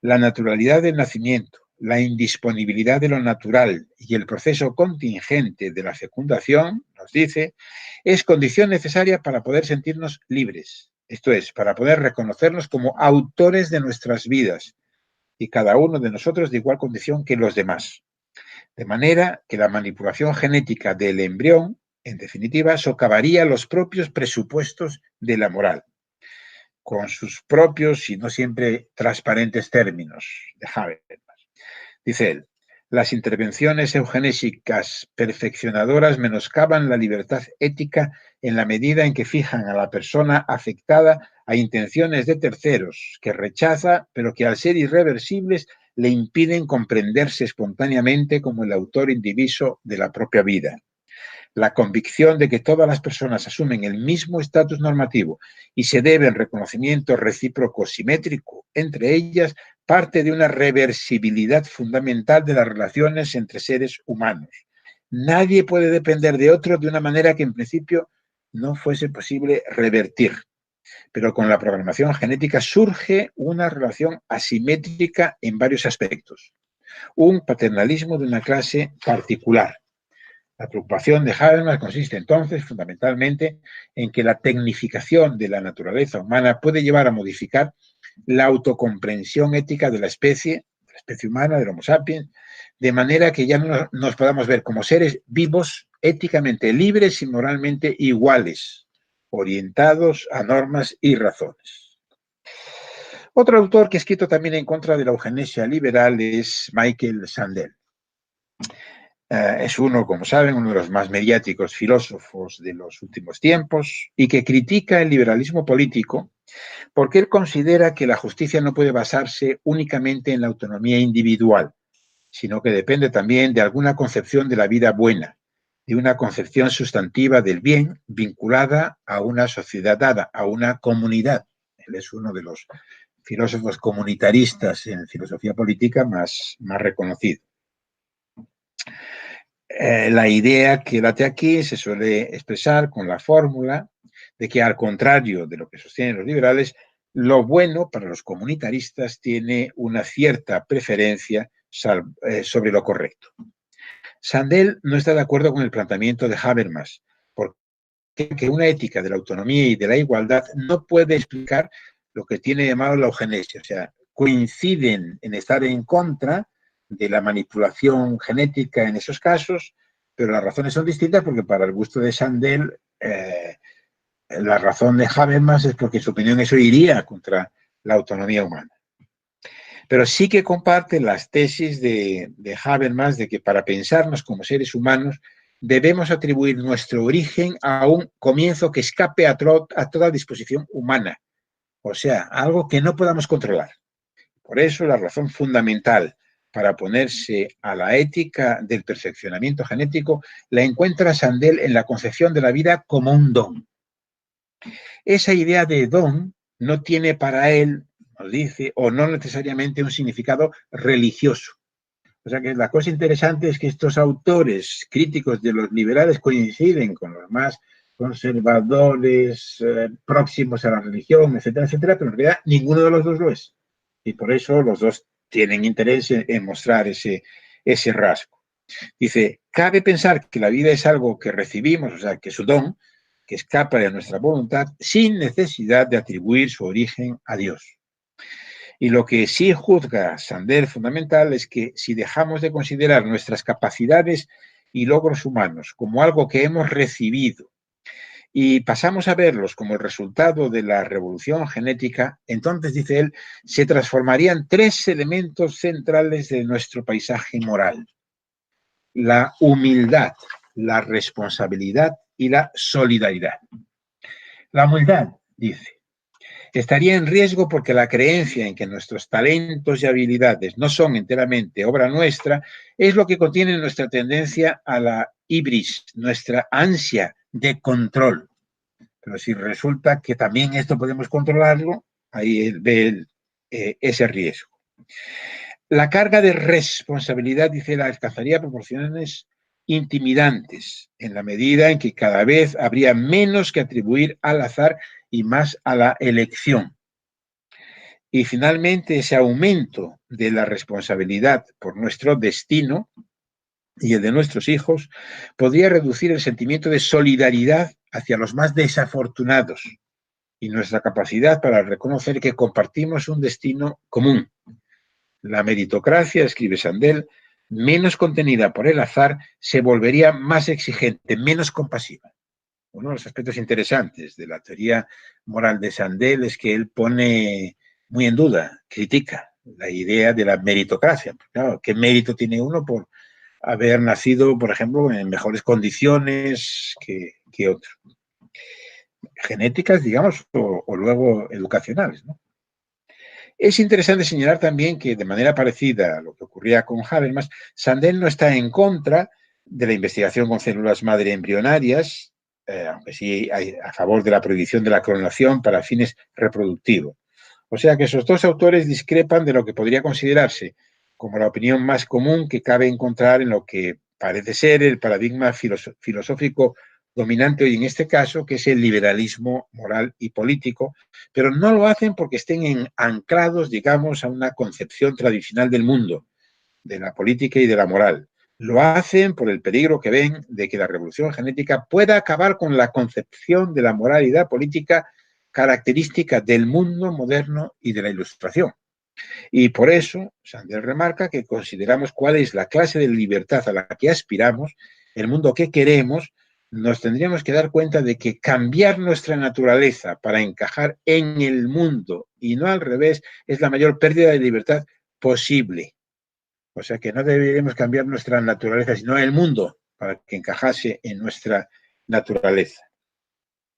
La naturalidad del nacimiento, la indisponibilidad de lo natural y el proceso contingente de la fecundación, nos dice, es condición necesaria para poder sentirnos libres. Esto es, para poder reconocernos como autores de nuestras vidas y cada uno de nosotros de igual condición que los demás. De manera que la manipulación genética del embrión, en definitiva, socavaría los propios presupuestos de la moral, con sus propios y no siempre transparentes términos de Habermas. Dice él, las intervenciones eugenésicas perfeccionadoras menoscaban la libertad ética en la medida en que fijan a la persona afectada a intenciones de terceros que rechaza, pero que al ser irreversibles le impiden comprenderse espontáneamente como el autor indiviso de la propia vida. La convicción de que todas las personas asumen el mismo estatus normativo y se debe el reconocimiento recíproco simétrico entre ellas parte de una reversibilidad fundamental de las relaciones entre seres humanos. Nadie puede depender de otro de una manera que en principio no fuese posible revertir. Pero con la programación genética surge una relación asimétrica en varios aspectos. Un paternalismo de una clase particular. La preocupación de Habermas consiste entonces fundamentalmente en que la tecnificación de la naturaleza humana puede llevar a modificar la autocomprensión ética de la especie humana, del Homo sapiens, de manera que ya no nos podamos ver como seres vivos, éticamente libres y moralmente iguales, orientados a normas y razones. Otro autor que ha escrito también en contra de la eugenesia liberal es Michael Sandel. Es uno, como saben, uno de los más mediáticos filósofos de los últimos tiempos y que critica el liberalismo político porque él considera que la justicia no puede basarse únicamente en la autonomía individual, sino que depende también de alguna concepción de la vida buena, de una concepción sustantiva del bien vinculada a una sociedad dada, a una comunidad. Él es uno de los filósofos comunitaristas en filosofía política más reconocido. La idea que late aquí se suele expresar con la fórmula de que, al contrario de lo que sostienen los liberales, lo bueno para los comunitaristas tiene una cierta preferencia sobre lo correcto. Sandel no está de acuerdo con el planteamiento de Habermas, porque que una ética de la autonomía y de la igualdad no puede explicar lo que tiene llamado la eugenesia. O sea, coinciden en estar en contra de la manipulación genética en esos casos, pero las razones son distintas porque para el gusto de Sandel, la razón de Habermas es porque en su opinión eso iría contra la autonomía humana. Pero sí que comparte las tesis de Habermas de que para pensarnos como seres humanos debemos atribuir nuestro origen a un comienzo que escape a toda disposición humana, o sea, algo que no podamos controlar. Por eso la razón fundamental para oponerse a la ética del perfeccionamiento genético la encuentra Sandel en la concepción de la vida como un don. Esa idea de don no tiene para él, nos dice, o no necesariamente un significado religioso. O sea que la cosa interesante es que estos autores críticos de los liberales coinciden con los más conservadores, próximos a la religión, etcétera, etcétera, pero en realidad ninguno de los dos lo es. Y por eso los dos tienen interés en mostrar ese rasgo. Dice, cabe pensar que la vida es algo que recibimos, o sea, que es un don, que escapa de nuestra voluntad, sin necesidad de atribuir su origen a Dios. Y lo que sí juzga Sandel fundamental es que si dejamos de considerar nuestras capacidades y logros humanos como algo que hemos recibido y pasamos a verlos como el resultado de la revolución genética, entonces, dice él, se transformarían tres elementos centrales de nuestro paisaje moral: la humildad, la responsabilidad y la solidaridad. La humildad, dice, estaría en riesgo porque la creencia en que nuestros talentos y habilidades no son enteramente obra nuestra es lo que contiene nuestra tendencia a la hibris, nuestra ansia de control. Pero si resulta que también esto podemos controlarlo, ahí ve ese riesgo. La carga de responsabilidad, dice, la alcanzaría proporciones intimidantes, en la medida en que cada vez habría menos que atribuir al azar y más a la elección. Y finalmente, ese aumento de la responsabilidad por nuestro destino y el de nuestros hijos podría reducir el sentimiento de solidaridad hacia los más desafortunados y nuestra capacidad para reconocer que compartimos un destino común. La meritocracia, escribe Sandel, menos contenida por el azar, se volvería más exigente, menos compasiva. Uno de los aspectos interesantes de la teoría moral de Sandel es que él pone muy en duda, critica la idea de la meritocracia. Claro, ¿qué mérito tiene uno por haber nacido, por ejemplo, en mejores condiciones que otro? Genéticas, digamos, o luego educacionales, ¿no? Es interesante señalar también que, de manera parecida a lo que ocurría con Habermas, Sandel no está en contra de la investigación con células madre embrionarias, aunque sí hay a favor de la prohibición de la clonación para fines reproductivos. O sea que esos dos autores discrepan de lo que podría considerarse como la opinión más común que cabe encontrar en lo que parece ser el paradigma filosófico dominante hoy en este caso, que es el liberalismo moral y político, pero no lo hacen porque estén anclados, digamos, a una concepción tradicional del mundo, de la política y de la moral. Lo hacen por el peligro que ven de que la revolución genética pueda acabar con la concepción de la moralidad política característica del mundo moderno y de la Ilustración. Y por eso, Sandel remarca que consideramos cuál es la clase de libertad a la que aspiramos, el mundo que queremos, nos tendríamos que dar cuenta de que cambiar nuestra naturaleza para encajar en el mundo y no al revés es la mayor pérdida de libertad posible. O sea que no deberíamos cambiar nuestra naturaleza, sino el mundo para que encajase en nuestra naturaleza.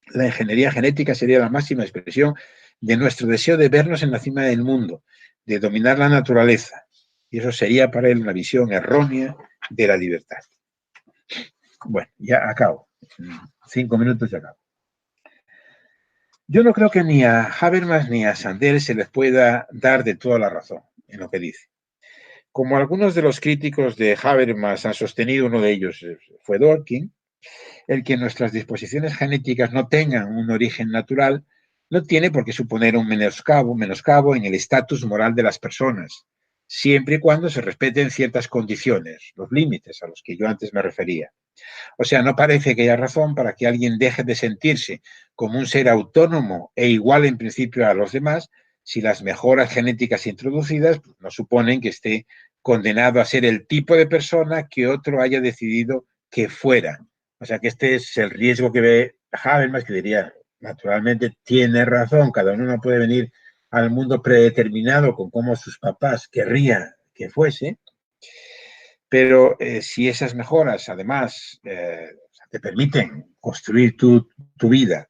La ingeniería genética sería la máxima expresión de nuestro deseo de vernos en la cima del mundo, de dominar la naturaleza. Y eso sería para él una visión errónea de la libertad. Bueno, ya acabo. 5 minutos y acabo. Yo no creo que ni a Habermas ni a Sandel se les pueda dar de toda la razón en lo que dice. Como algunos de los críticos de Habermas han sostenido, uno de ellos fue Dworkin, el que nuestras disposiciones genéticas no tengan un origen natural no tiene por qué suponer un menoscabo en el estatus moral de las personas, siempre y cuando se respeten ciertas condiciones, los límites a los que yo antes me refería. O sea, no parece que haya razón para que alguien deje de sentirse como un ser autónomo e igual en principio a los demás si las mejoras genéticas introducidas no suponen que esté condenado a ser el tipo de persona que otro haya decidido que fuera. O sea que este es el riesgo que ve Habermas, que diría, naturalmente tiene razón, cada uno no puede venir al mundo predeterminado con cómo sus papás querrían que fuese, pero si esas mejoras además te permiten construir tu vida,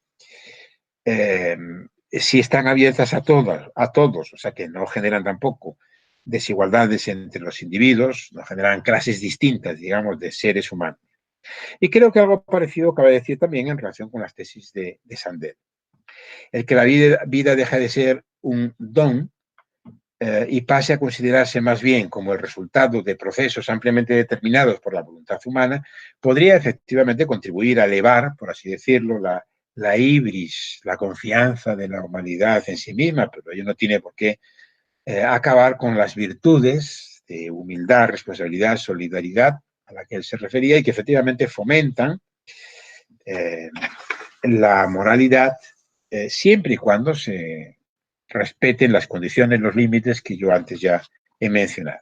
si están abiertas a todos, o sea que no generan tampoco desigualdades entre los individuos, no generan clases distintas, digamos, de seres humanos. Y creo que algo parecido cabe decir también en relación con las tesis de Sandel. El que la vida deja de ser un don y pase a considerarse más bien como el resultado de procesos ampliamente determinados por la voluntad humana, podría efectivamente contribuir a elevar, por así decirlo, la ibris, la confianza de la humanidad en sí misma, pero ello no tiene por qué acabar con las virtudes de humildad, responsabilidad, solidaridad a la que él se refería y que efectivamente fomentan la moralidad siempre y cuando se respeten las condiciones, los límites que yo antes ya he mencionado.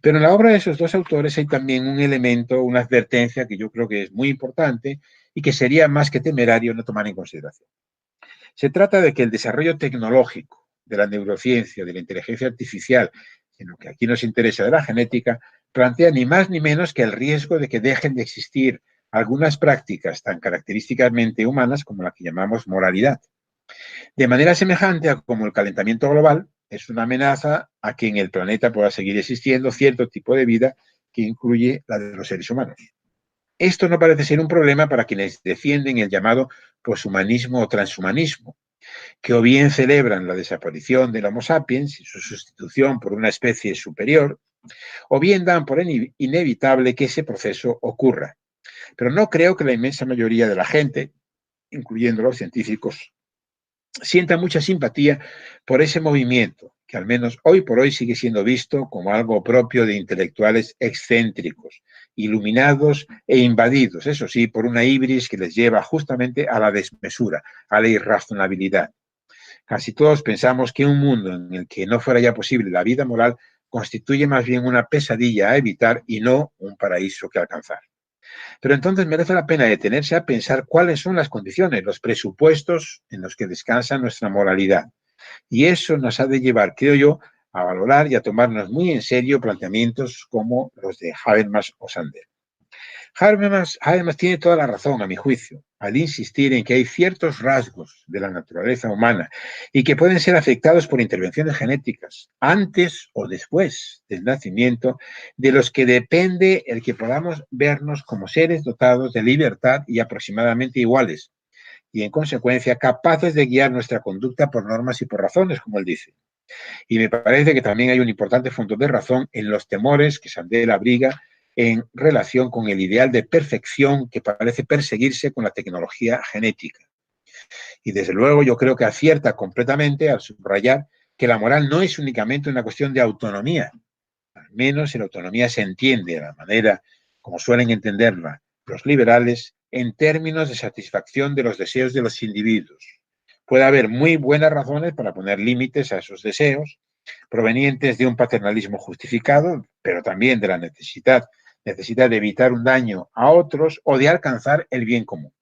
Pero en la obra de esos dos autores hay también un elemento, una advertencia que yo creo que es muy importante y que sería más que temerario no tomar en consideración. Se trata de que el desarrollo tecnológico de la neurociencia, de la inteligencia artificial, en lo que aquí nos interesa de la genética, plantea ni más ni menos que el riesgo de que dejen de existir algunas prácticas tan característicamente humanas como la que llamamos moralidad. De manera semejante a como el calentamiento global es una amenaza a que en el planeta pueda seguir existiendo cierto tipo de vida que incluye la de los seres humanos. Esto no parece ser un problema para quienes defienden el llamado poshumanismo o transhumanismo, que o bien celebran la desaparición del Homo sapiens y su sustitución por una especie superior, o bien dan por inevitable que ese proceso ocurra. Pero no creo que la inmensa mayoría de la gente, incluyendo los científicos, sienta mucha simpatía por ese movimiento, que al menos hoy por hoy sigue siendo visto como algo propio de intelectuales excéntricos, iluminados e invadidos, eso sí, por una ibris que les lleva justamente a la desmesura, a la irrazonabilidad. Casi todos pensamos que un mundo en el que no fuera ya posible la vida moral constituye más bien una pesadilla a evitar y no un paraíso que alcanzar. Pero entonces merece la pena detenerse a pensar cuáles son las condiciones, los presupuestos en los que descansa nuestra moralidad. Y eso nos ha de llevar, creo yo, a valorar y a tomarnos muy en serio planteamientos como los de Habermas o Sandel. Habermas tiene toda la razón, a mi juicio, al insistir en que hay ciertos rasgos de la naturaleza humana y que pueden ser afectados por intervenciones genéticas antes o después del nacimiento, de los que depende el que podamos vernos como seres dotados de libertad y aproximadamente iguales, y en consecuencia capaces de guiar nuestra conducta por normas y por razones, como él dice. Y me parece que también hay un importante fondo de razón en los temores que Sandel abriga en relación con el ideal de perfección que parece perseguirse con la tecnología genética. Y desde luego yo creo que acierta completamente al subrayar que la moral no es únicamente una cuestión de autonomía, al menos en autonomía se entiende de la manera como suelen entenderla los liberales en términos de satisfacción de los deseos de los individuos. Puede haber muy buenas razones para poner límites a esos deseos, provenientes de un paternalismo justificado, pero también de la necesidad de evitar un daño a otros o de alcanzar el bien común.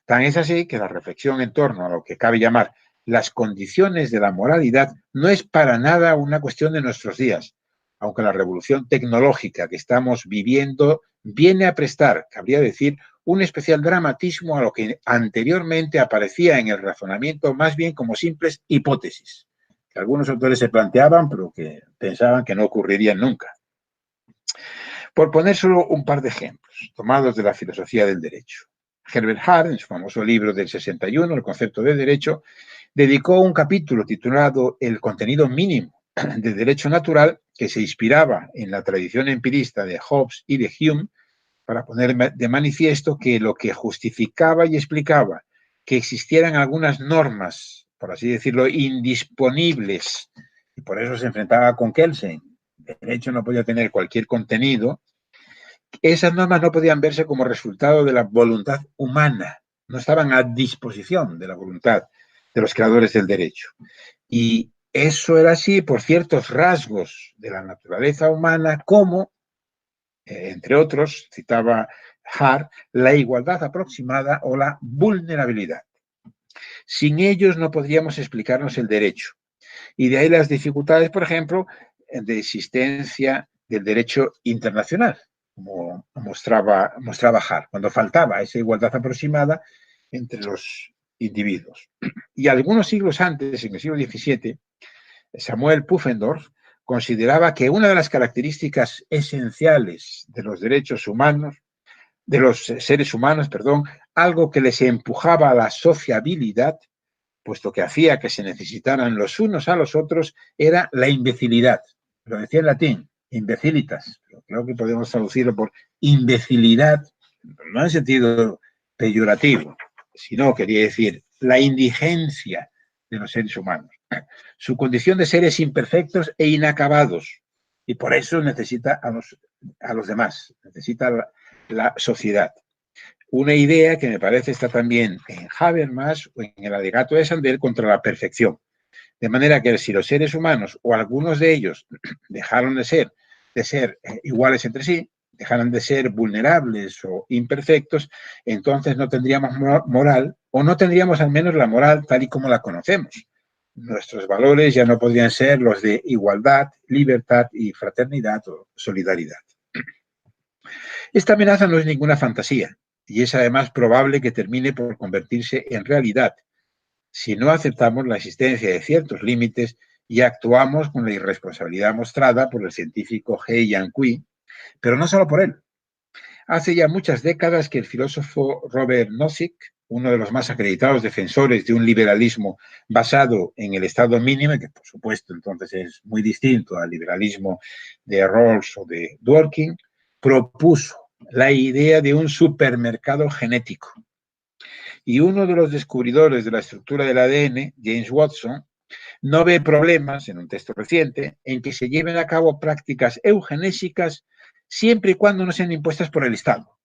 Tan es así que la reflexión en torno a lo que cabe llamar las condiciones de la moralidad no es para nada una cuestión de nuestros días, aunque la revolución tecnológica que estamos viviendo viene a prestar, cabría decir, un especial dramatismo a lo que anteriormente aparecía en el razonamiento más bien como simples hipótesis, que algunos autores se planteaban, pero que pensaban que no ocurrirían nunca. Por poner solo un par de ejemplos, tomados de la filosofía del derecho. Herbert Hart, en su famoso libro del 61, El concepto de derecho, dedicó un capítulo titulado El contenido mínimo del derecho natural, que se inspiraba en la tradición empirista de Hobbes y de Hume, para poner de manifiesto que lo que justificaba y explicaba que existieran algunas normas, por así decirlo, indisponibles, y por eso se enfrentaba con Kelsen. El derecho no podía tener cualquier contenido. Esas normas no podían verse como resultado de la voluntad humana, no estaban a disposición de la voluntad de los creadores del derecho. Y eso era así por ciertos rasgos de la naturaleza humana, como, entre otros, citaba Hart, la igualdad aproximada o la vulnerabilidad. Sin ellos no podríamos explicarnos el derecho. Y de ahí las dificultades, por ejemplo, de existencia del derecho internacional, como mostraba Hart, cuando faltaba esa igualdad aproximada entre los individuos. Y algunos siglos antes, en el siglo XVII, Samuel Pufendorf consideraba que una de las características esenciales de los derechos humanos, de los seres humanos, algo que les empujaba a la sociabilidad, puesto que hacía que se necesitaran los unos a los otros, era la imbecilidad. Lo decía en latín, imbecilitas. Creo que podemos traducirlo por imbecilidad, no en sentido peyorativo, sino quería decir la indigencia de los seres humanos. Su condición de seres imperfectos e inacabados. Y por eso necesita a los demás, necesita la sociedad. Una idea que me parece está también en Habermas o en el alegato de Sandel contra la perfección. De manera que si los seres humanos o algunos de ellos dejaron de ser iguales entre sí, dejaran de ser vulnerables o imperfectos, entonces no tendríamos moral, o no tendríamos al menos la moral tal y como la conocemos. Nuestros valores ya no podrían ser los de igualdad, libertad y fraternidad o solidaridad. Esta amenaza no es ninguna fantasía y es además probable que termine por convertirse en realidad si no aceptamos la existencia de ciertos límites y actuamos con la irresponsabilidad mostrada por el científico He Yang-Kui, pero no solo por él. Hace ya muchas décadas que el filósofo Robert Nozick, uno de los más acreditados defensores de un liberalismo basado en el estado mínimo, que por supuesto entonces es muy distinto al liberalismo de Rawls o de Dworkin, propuso la idea de un supermercado genético. Y uno de los descubridores de la estructura del ADN, James Watson, no ve problemas, en un texto reciente, en que se lleven a cabo prácticas eugenésicas siempre y cuando no sean impuestas por el Estado,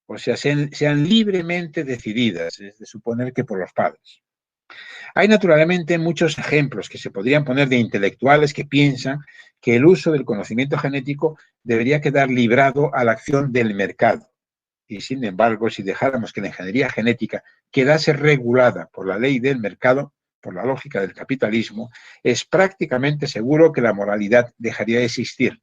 o sea, sean libremente decididas, es de suponer que por los padres. Hay naturalmente muchos ejemplos que se podrían poner de intelectuales que piensan que el uso del conocimiento genético debería quedar librado a la acción del mercado. Y sin embargo, si dejáramos que la ingeniería genética quedase regulada por la ley del mercado, por la lógica del capitalismo, es prácticamente seguro que la moralidad dejaría de existir.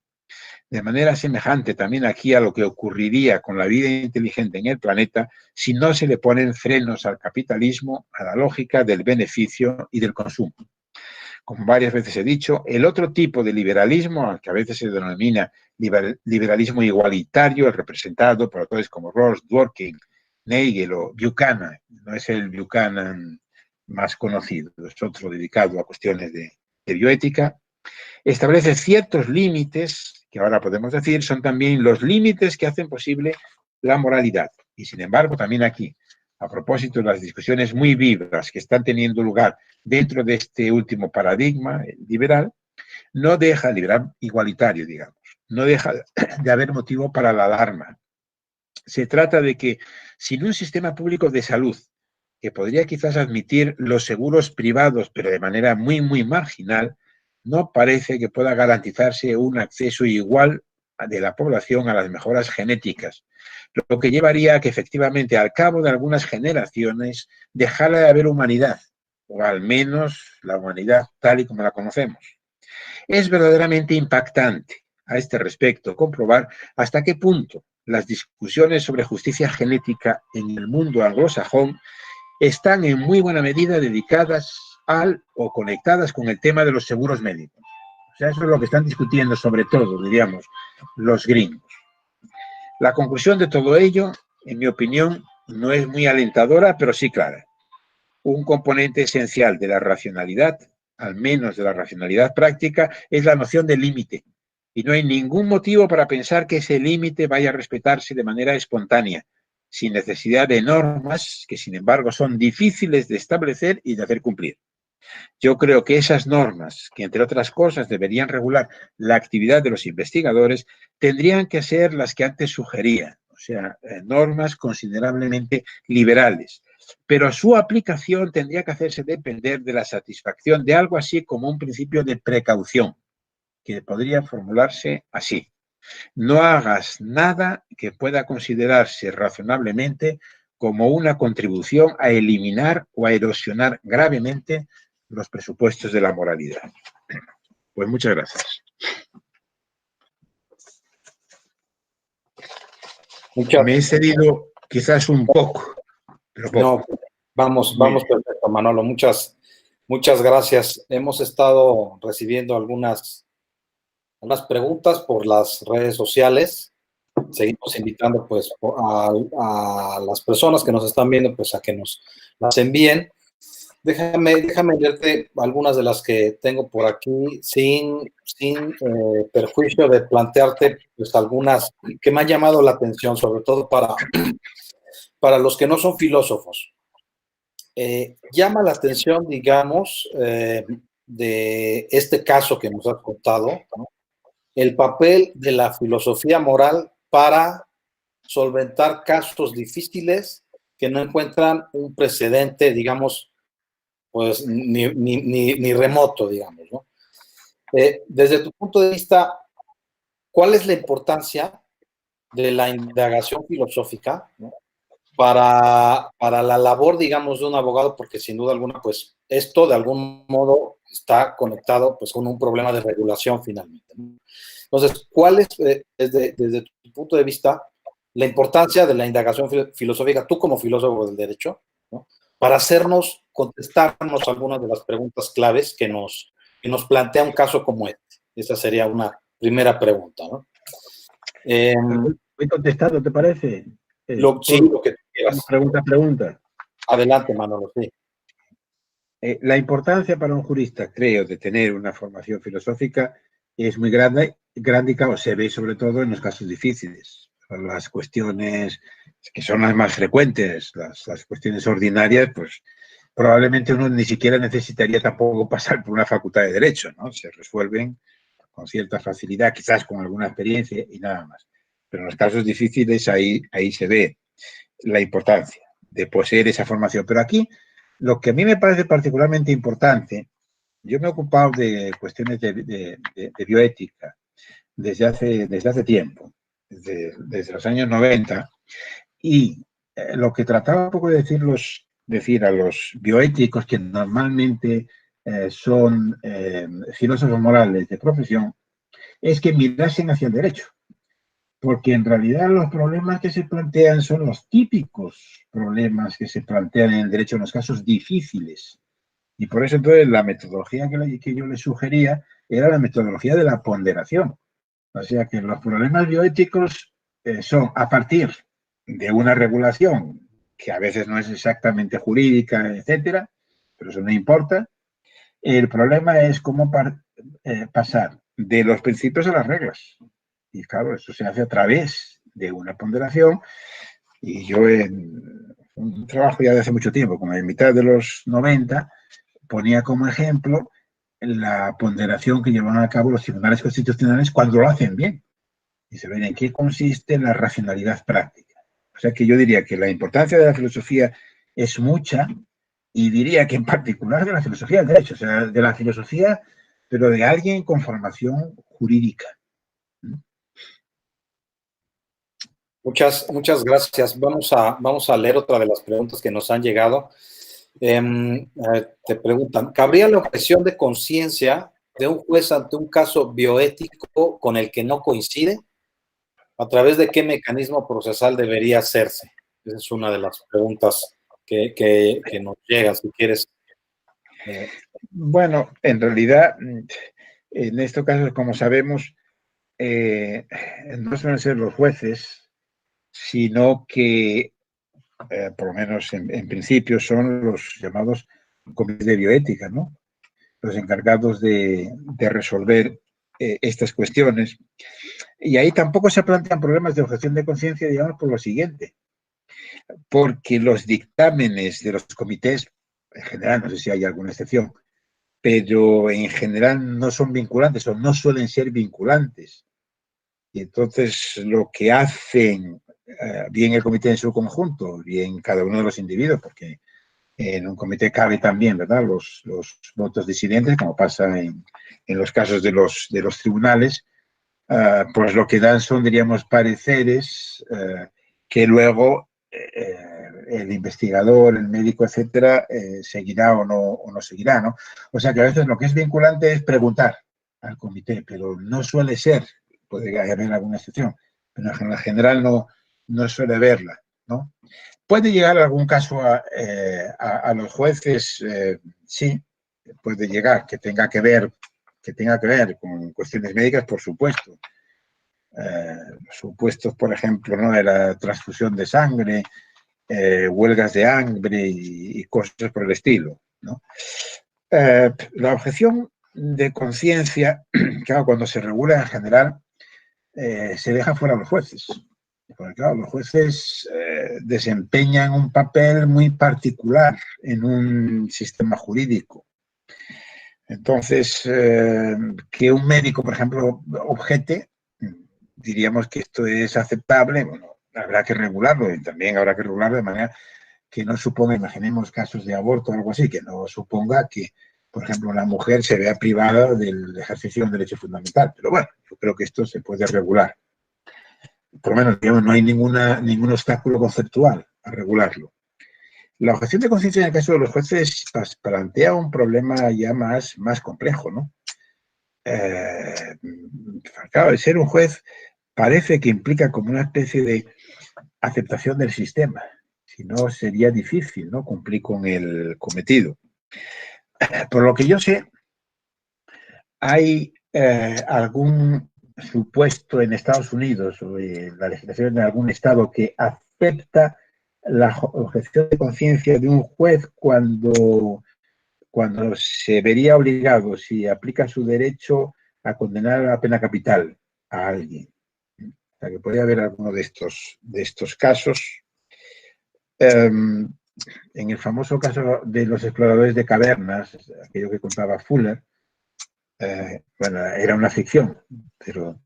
De manera semejante también aquí a lo que ocurriría con la vida inteligente en el planeta si no se le ponen frenos al capitalismo, a la lógica del beneficio y del consumo. Como varias veces he dicho, el otro tipo de liberalismo, al que a veces se denomina liberalismo igualitario, representado por autores como Rawls, Dworkin, Nagel o Buchanan, no es el Buchanan más conocido, es otro dedicado a cuestiones de bioética, establece ciertos límites, que ahora podemos decir, son también los límites que hacen posible la moralidad. Y sin embargo, también aquí, a propósito de las discusiones muy vivas que están teniendo lugar dentro de este último paradigma liberal, no deja, liberal igualitario, digamos, no deja de haber motivo para la alarma. Se trata de que sin un sistema público de salud, que podría quizás admitir los seguros privados, pero de manera muy, muy marginal, no parece que pueda garantizarse un acceso igual de la población a las mejoras genéticas, lo que llevaría a que efectivamente al cabo de algunas generaciones dejara de haber humanidad, o al menos la humanidad tal y como la conocemos. Es verdaderamente impactante a este respecto comprobar hasta qué punto las discusiones sobre justicia genética en el mundo anglosajón están en muy buena medida dedicadas al o conectadas con el tema de los seguros médicos. O sea, eso es lo que están discutiendo sobre todo, diríamos, los gringos. La conclusión de todo ello, en mi opinión, no es muy alentadora, pero sí clara. Un componente esencial de la racionalidad, al menos de la racionalidad práctica, es la noción de límite. Y no hay ningún motivo para pensar que ese límite vaya a respetarse de manera espontánea, sin necesidad de normas que, sin embargo, son difíciles de establecer y de hacer cumplir. Yo creo que esas normas, que entre otras cosas deberían regular la actividad de los investigadores, tendrían que ser las que antes sugería, o sea, normas considerablemente liberales. Pero su aplicación tendría que hacerse depender de la satisfacción de algo así como un principio de precaución, que podría formularse así. No hagas nada que pueda considerarse razonablemente como una contribución a eliminar o a erosionar gravemente los presupuestos de la moralidad. Pues muchas gracias. Me he cedido quizás un poco, pero poco. No, vamos perfecto, Manolo. Muchas gracias. Hemos estado recibiendo algunas preguntas por las redes sociales. Seguimos invitando pues a las personas que nos están viendo pues a que nos las envíen. Déjame leerte algunas de las que tengo por aquí sin perjuicio de plantearte pues algunas que me han llamado la atención, sobre todo para los que no son filósofos. Llama la atención, digamos, de este caso que nos has contado, ¿no? El papel de la filosofía moral para solventar casos difíciles que no encuentran un precedente, digamos, pues ni remoto, digamos, ¿no? Desde tu punto de vista, ¿cuál es la importancia de la indagación filosófica, ¿no? para la labor, digamos, de un abogado? Porque sin duda alguna, pues esto de algún modo está conectado pues con un problema de regulación finalmente, ¿no? Entonces, ¿cuál es, desde tu punto de vista, la importancia de la indagación filosófica, tú como filósofo del derecho, ¿no? Para contestarnos algunas de las preguntas claves que nos plantea un caso como este? Esa sería una primera pregunta, ¿no? ¿He contestado, te parece? Sí, lo que tú quieras. Pregunta. Adelante, Manolo, sí. La importancia para un jurista, creo, de tener una formación filosófica es muy grande y claro, se ve sobre todo en los casos difíciles. Las cuestiones que son las más frecuentes, las cuestiones ordinarias, pues probablemente uno ni siquiera necesitaría tampoco pasar por una facultad de Derecho, ¿no? Se resuelven con cierta facilidad, quizás con alguna experiencia y nada más. Pero en los casos difíciles ahí se ve la importancia de poseer esa formación. Pero aquí, lo que a mí me parece particularmente importante, yo me he ocupado de cuestiones de bioética desde hace tiempo, desde los años 90, y lo que trataba un poco de decir a los bioéticos, que normalmente son filósofos morales de profesión, es que mirasen hacia el derecho, porque en realidad los problemas que se plantean son los típicos problemas que se plantean en el derecho en los casos difíciles. Y por eso entonces la metodología que yo le sugería era la metodología de la ponderación. O sea que los problemas bioéticos son a partir de una regulación que a veces no es exactamente jurídica, etcétera, pero eso no importa. El problema es cómo pasar de los principios a las reglas. Y claro, eso se hace a través de una ponderación. Y yo en un trabajo ya de hace mucho tiempo, como en mitad de los 90, ponía como ejemplo la ponderación que llevan a cabo los tribunales constitucionales cuando lo hacen bien. Y se ven en qué consiste la racionalidad práctica. O sea que yo diría que la importancia de la filosofía es mucha, y diría que en particular de la filosofía del derecho, o sea, de la filosofía, pero de alguien con formación jurídica. Muchas gracias. Vamos a leer otra de las preguntas que nos han llegado. Te preguntan, ¿cabría la objeción de conciencia de un juez ante un caso bioético con el que no coincide? ¿A través de qué mecanismo procesal debería hacerse? Esa es una de las preguntas que nos llega, si quieres. Bueno, en realidad, en estos casos, como sabemos, no suelen ser los jueces, sino que, por lo menos en principio, son los llamados comités de bioética, ¿no? Los encargados de resolver estas cuestiones. Y ahí tampoco se plantean problemas de objeción de conciencia, digamos, por lo siguiente, porque los dictámenes de los comités, en general, no sé si hay alguna excepción, pero en general no son vinculantes o no suelen ser vinculantes. Y entonces lo que hacen bien el comité en su conjunto, bien cada uno de los individuos, porque en un comité cabe también, ¿verdad?, los votos disidentes, como pasa en los casos de los tribunales, pues lo que dan son, diríamos, pareceres que luego el investigador, el médico, etcétera, seguirá o no seguirá, ¿no? O sea que a veces lo que es vinculante es preguntar al comité, pero no suele ser, puede haber alguna excepción, pero en general no suele verla, ¿no? Puede llegar algún caso a los jueces, sí, puede llegar, que tenga que ver con cuestiones médicas, por supuesto. Supuestos, por ejemplo, ¿no?, de la transfusión de sangre, huelgas de hambre y cosas por el estilo, ¿no? La objeción de conciencia, claro, cuando se regula en general, se deja fuera a los jueces. Porque, claro, los jueces desempeñan un papel muy particular en un sistema jurídico. Entonces, que un médico, por ejemplo, objete, diríamos que esto es aceptable. Bueno, habrá que regularlo y también habrá que regularlo de manera que no suponga, imaginemos casos de aborto o algo así, que no suponga que, por ejemplo, una mujer se vea privada del ejercicio de un derecho fundamental. Pero bueno, yo creo que esto se puede regular. Por lo menos, digamos, no hay ningún obstáculo conceptual a regularlo. La objeción de conciencia en el caso de los jueces plantea un problema ya más complejo, ¿no? Claro, el ser un juez parece que implica como una especie de aceptación del sistema. Si no, sería difícil, ¿no?, cumplir con el cometido. Por lo que yo sé, hay algún supuesto en Estados Unidos o en la legislación de algún estado que acepta la objeción de conciencia de un juez cuando se vería obligado, si aplica su derecho, a condenar a la pena capital a alguien. O sea, que podría haber alguno de estos casos. En el famoso caso de los exploradores de cavernas, aquello que contaba Fuller, bueno, era una ficción, pero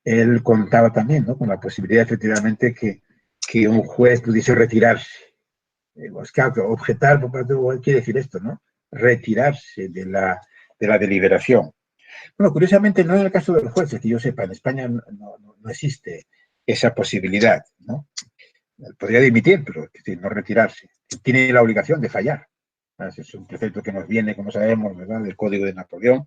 él contaba también, ¿no?, con la posibilidad, efectivamente, que un juez pudiese retirarse. Pues claro, objetar por parte de un juez quiere decir esto, ¿no?, retirarse de la deliberación. Bueno, curiosamente, no en el caso de los jueces, que yo sepa, en España no existe esa posibilidad, ¿no? Podría dimitir, pero es decir, no retirarse. Tiene la obligación de fallar. Es un precepto que nos viene, como sabemos, ¿verdad?, del Código de Napoleón.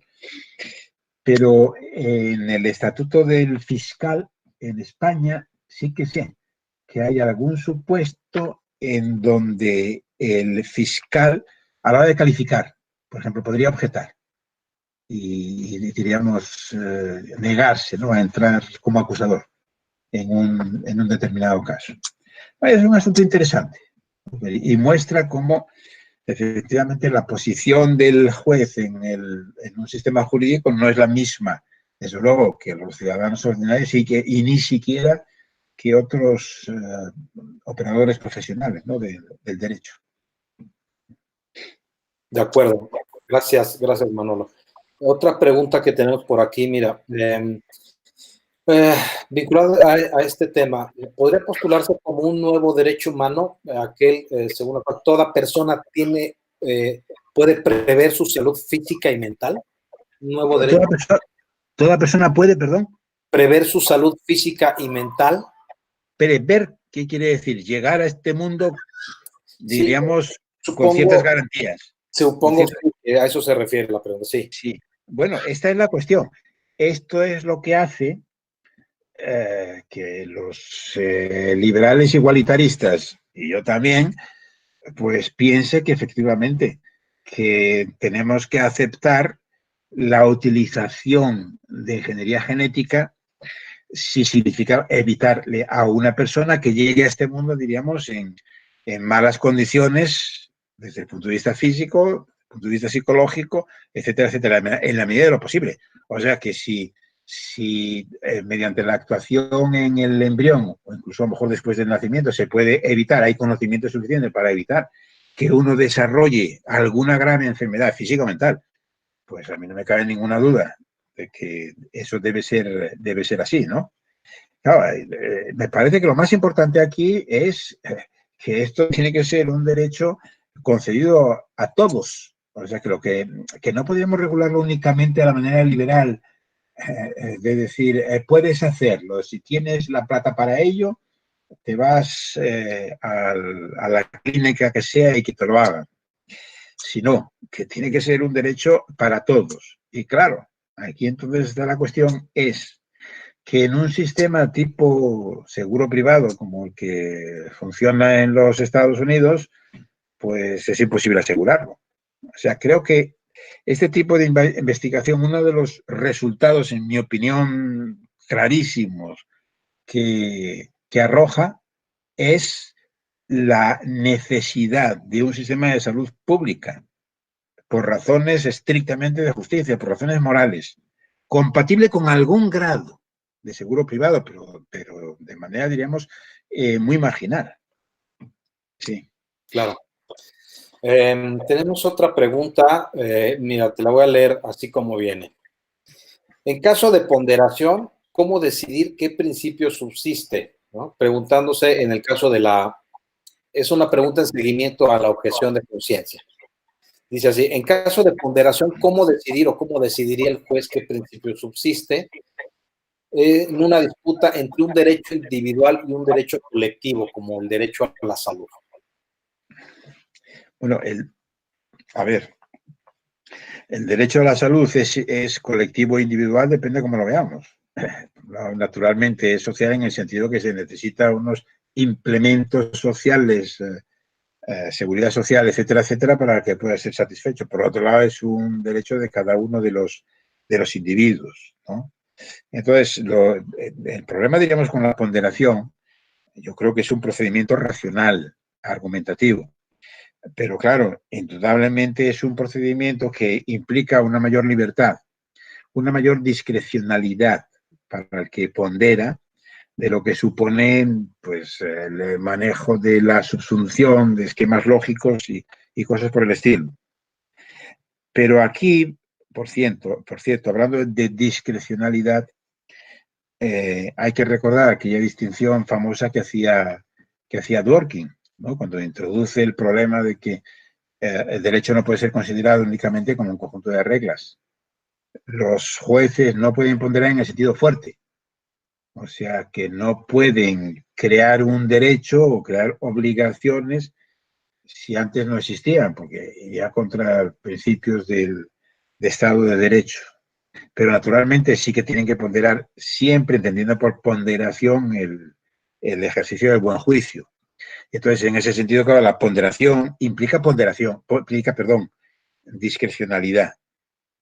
Pero en el estatuto del fiscal en España sí que sé que hay algún supuesto en donde el fiscal, a la hora de calificar, por ejemplo, podría objetar y diríamos, negarse, ¿no?, a entrar como acusador en un determinado caso. Es un asunto interesante y muestra cómo efectivamente la posición del juez en un sistema jurídico no es la misma, desde luego, que los ciudadanos ordinarios y ni siquiera que otros operadores profesionales, ¿no?, del derecho. De acuerdo. Gracias, gracias, Manolo. Otra pregunta que tenemos por aquí, mira, vinculado a este tema, ¿podría postularse como un nuevo derecho humano, aquel, según la cual toda persona tiene, puede prever su salud física y mental? Un nuevo derecho. Toda persona puede, perdón. Prever su salud física y mental. Prever, ¿qué quiere decir? Llegar a este mundo, diríamos, sí, con ciertas garantías. Supongo que a eso se refiere la pregunta, sí. Sí. Bueno, esta es la cuestión. Esto es lo que hace que los liberales igualitaristas, y yo también, pues piense que efectivamente que tenemos que aceptar la utilización de ingeniería genética si significa evitarle a una persona que llegue a este mundo, diríamos, en malas condiciones desde el punto de vista físico, desde el punto de vista psicológico, etcétera, etcétera, en la medida de lo posible. O sea que si mediante la actuación en el embrión, o incluso a lo mejor después del nacimiento, se puede evitar, hay conocimiento suficiente para evitar que uno desarrolle alguna grave enfermedad física o mental, pues a mí no me cabe ninguna duda de que eso debe ser así, ¿no? Claro, me parece que lo más importante aquí es que esto tiene que ser un derecho concedido a todos. O sea, que no podríamos regularlo únicamente a la manera liberal, de decir, puedes hacerlo, si tienes la plata para ello, te vas a la clínica que sea y que te lo hagan. Sino que tiene que ser un derecho para todos. Y claro, aquí entonces está la cuestión, es que en un sistema tipo seguro privado como el que funciona en los Estados Unidos, pues es imposible asegurarlo. O sea, creo que este tipo de investigación, uno de los resultados, en mi opinión, clarísimos que arroja es la necesidad de un sistema de salud pública por razones estrictamente de justicia, por razones morales, compatible con algún grado de seguro privado, pero de manera, diríamos, muy marginal. Sí. Claro. Tenemos otra pregunta, mira, te la voy a leer así como viene. En caso de ponderación, ¿cómo decidir qué principio subsiste? ¿No? Preguntándose en el caso de es una pregunta en seguimiento a la objeción de conciencia. Dice así, en caso de ponderación, ¿cómo decidir o cómo decidiría el juez qué principio subsiste en una disputa entre un derecho individual y un derecho colectivo, como el derecho a la salud? Bueno, a ver, el derecho a la salud es colectivo e individual, depende de cómo lo veamos. Naturalmente es social en el sentido que se necesita unos implementos sociales, seguridad social, etcétera, etcétera, para que pueda ser satisfecho. Por otro lado, es un derecho de cada uno de los individuos, ¿no? Entonces, el problema, diríamos, con la ponderación, yo creo que es un procedimiento racional, argumentativo. Pero claro, indudablemente es un procedimiento que implica una mayor libertad, una mayor discrecionalidad para el que pondera, de lo que supone, pues, el manejo de la subsunción de esquemas lógicos y cosas por el estilo. Pero aquí, por cierto, hablando de discrecionalidad, hay que recordar aquella distinción famosa que hacía Dworkin, ¿no?, cuando introduce el problema de que el derecho no puede ser considerado únicamente como un conjunto de reglas. Los jueces no pueden ponderar en el sentido fuerte. O sea, que no pueden crear un derecho o crear obligaciones si antes no existían, porque iría contra principios de Estado de Derecho. pero naturalmente sí que tienen que ponderar, siempre entendiendo por ponderación el ejercicio del buen juicio. Entonces, en ese sentido, claro, la ponderación implica discrecionalidad,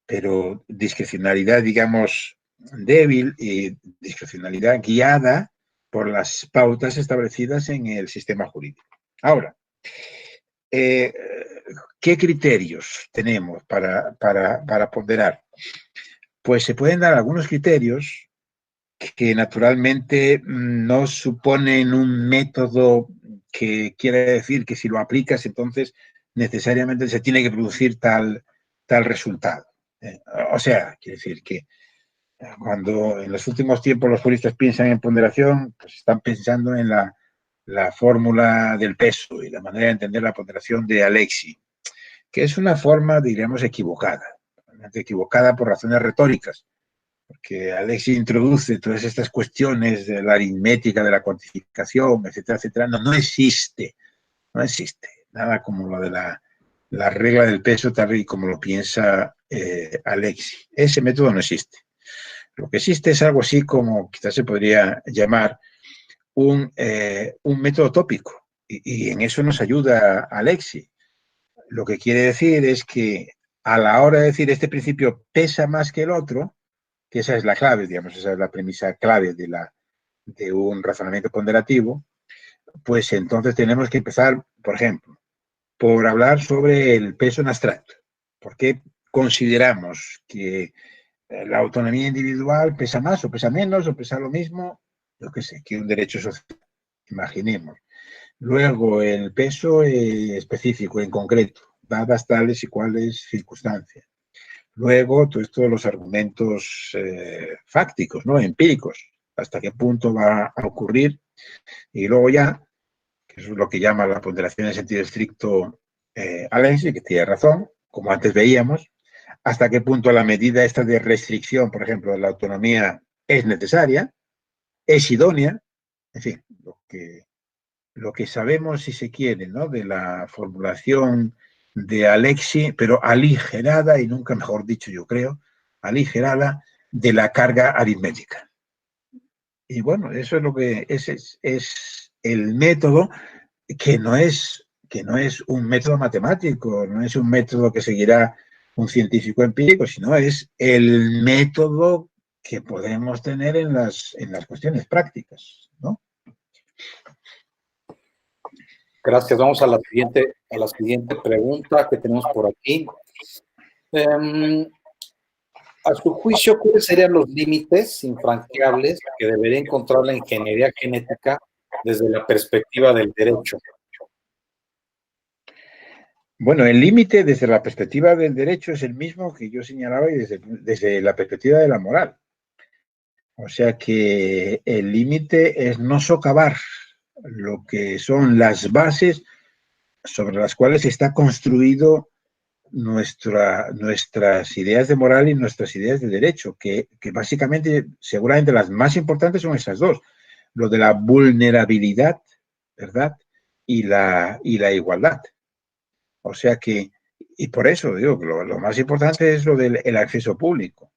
pero discrecionalidad, digamos, débil y discrecionalidad guiada por las pautas establecidas en el sistema jurídico. Ahora, ¿qué criterios tenemos para ponderar? Pues se pueden dar algunos criterios que naturalmente no suponen un método que quiere decir que si lo aplicas, entonces necesariamente se tiene que producir tal resultado. O sea, quiere decir que cuando en los últimos tiempos los juristas piensan en ponderación, pues están pensando en la fórmula del peso y la manera de entender la ponderación de Alexi, que es una forma, diríamos, equivocada por razones retóricas, porque Alexi introduce todas estas cuestiones de la aritmética, de la cuantificación, etcétera, etcétera. No existe nada como lo de la regla del peso tal y como lo piensa Alexi. Ese método no existe. Lo que existe es algo así como, quizás se podría llamar, un método tópico. Y en eso nos ayuda Alexi. Lo que quiere decir es que a la hora de decir este principio pesa más que el otro, que esa es la clave, digamos, esa es la premisa clave de un razonamiento ponderativo, pues entonces tenemos que empezar, por ejemplo, por hablar sobre el peso en abstracto. ¿Por qué consideramos que la autonomía individual pesa más o pesa menos o pesa lo mismo? Yo qué sé, que un derecho social, imaginemos. Luego, el peso específico, en concreto, dadas tales y cuales circunstancias. Luego, todos los argumentos fácticos, ¿no? Empíricos, hasta qué punto va a ocurrir. Y luego ya, que es lo que llama la ponderación en sentido estricto Alexi, que tiene razón, como antes veíamos, hasta qué punto la medida esta de restricción, por ejemplo, de la autonomía es necesaria, es idónea, en fin, lo que sabemos, si se quiere, ¿no? De la formulación de Alexi, pero aligerada, y nunca mejor dicho, yo creo, aligerada de la carga aritmética. Y bueno, eso es lo que es el método que no es un método matemático, no es un método que seguirá un científico empírico, sino es el método que podemos tener en las cuestiones prácticas, ¿no? Gracias. Vamos a la siguiente pregunta que tenemos por aquí. A su juicio, ¿cuáles serían los límites infranqueables que debería encontrar la ingeniería genética desde la perspectiva del derecho? Bueno, el límite desde la perspectiva del derecho es el mismo que yo señalaba y desde la perspectiva de la moral. O sea que el límite es no socavar lo que son las bases sobre las cuales está construido nuestras ideas de moral y nuestras ideas de derecho, que básicamente, seguramente las más importantes son esas dos, lo de la vulnerabilidad, ¿verdad? Y la igualdad. O sea que, y por eso digo, lo más importante es lo del acceso público.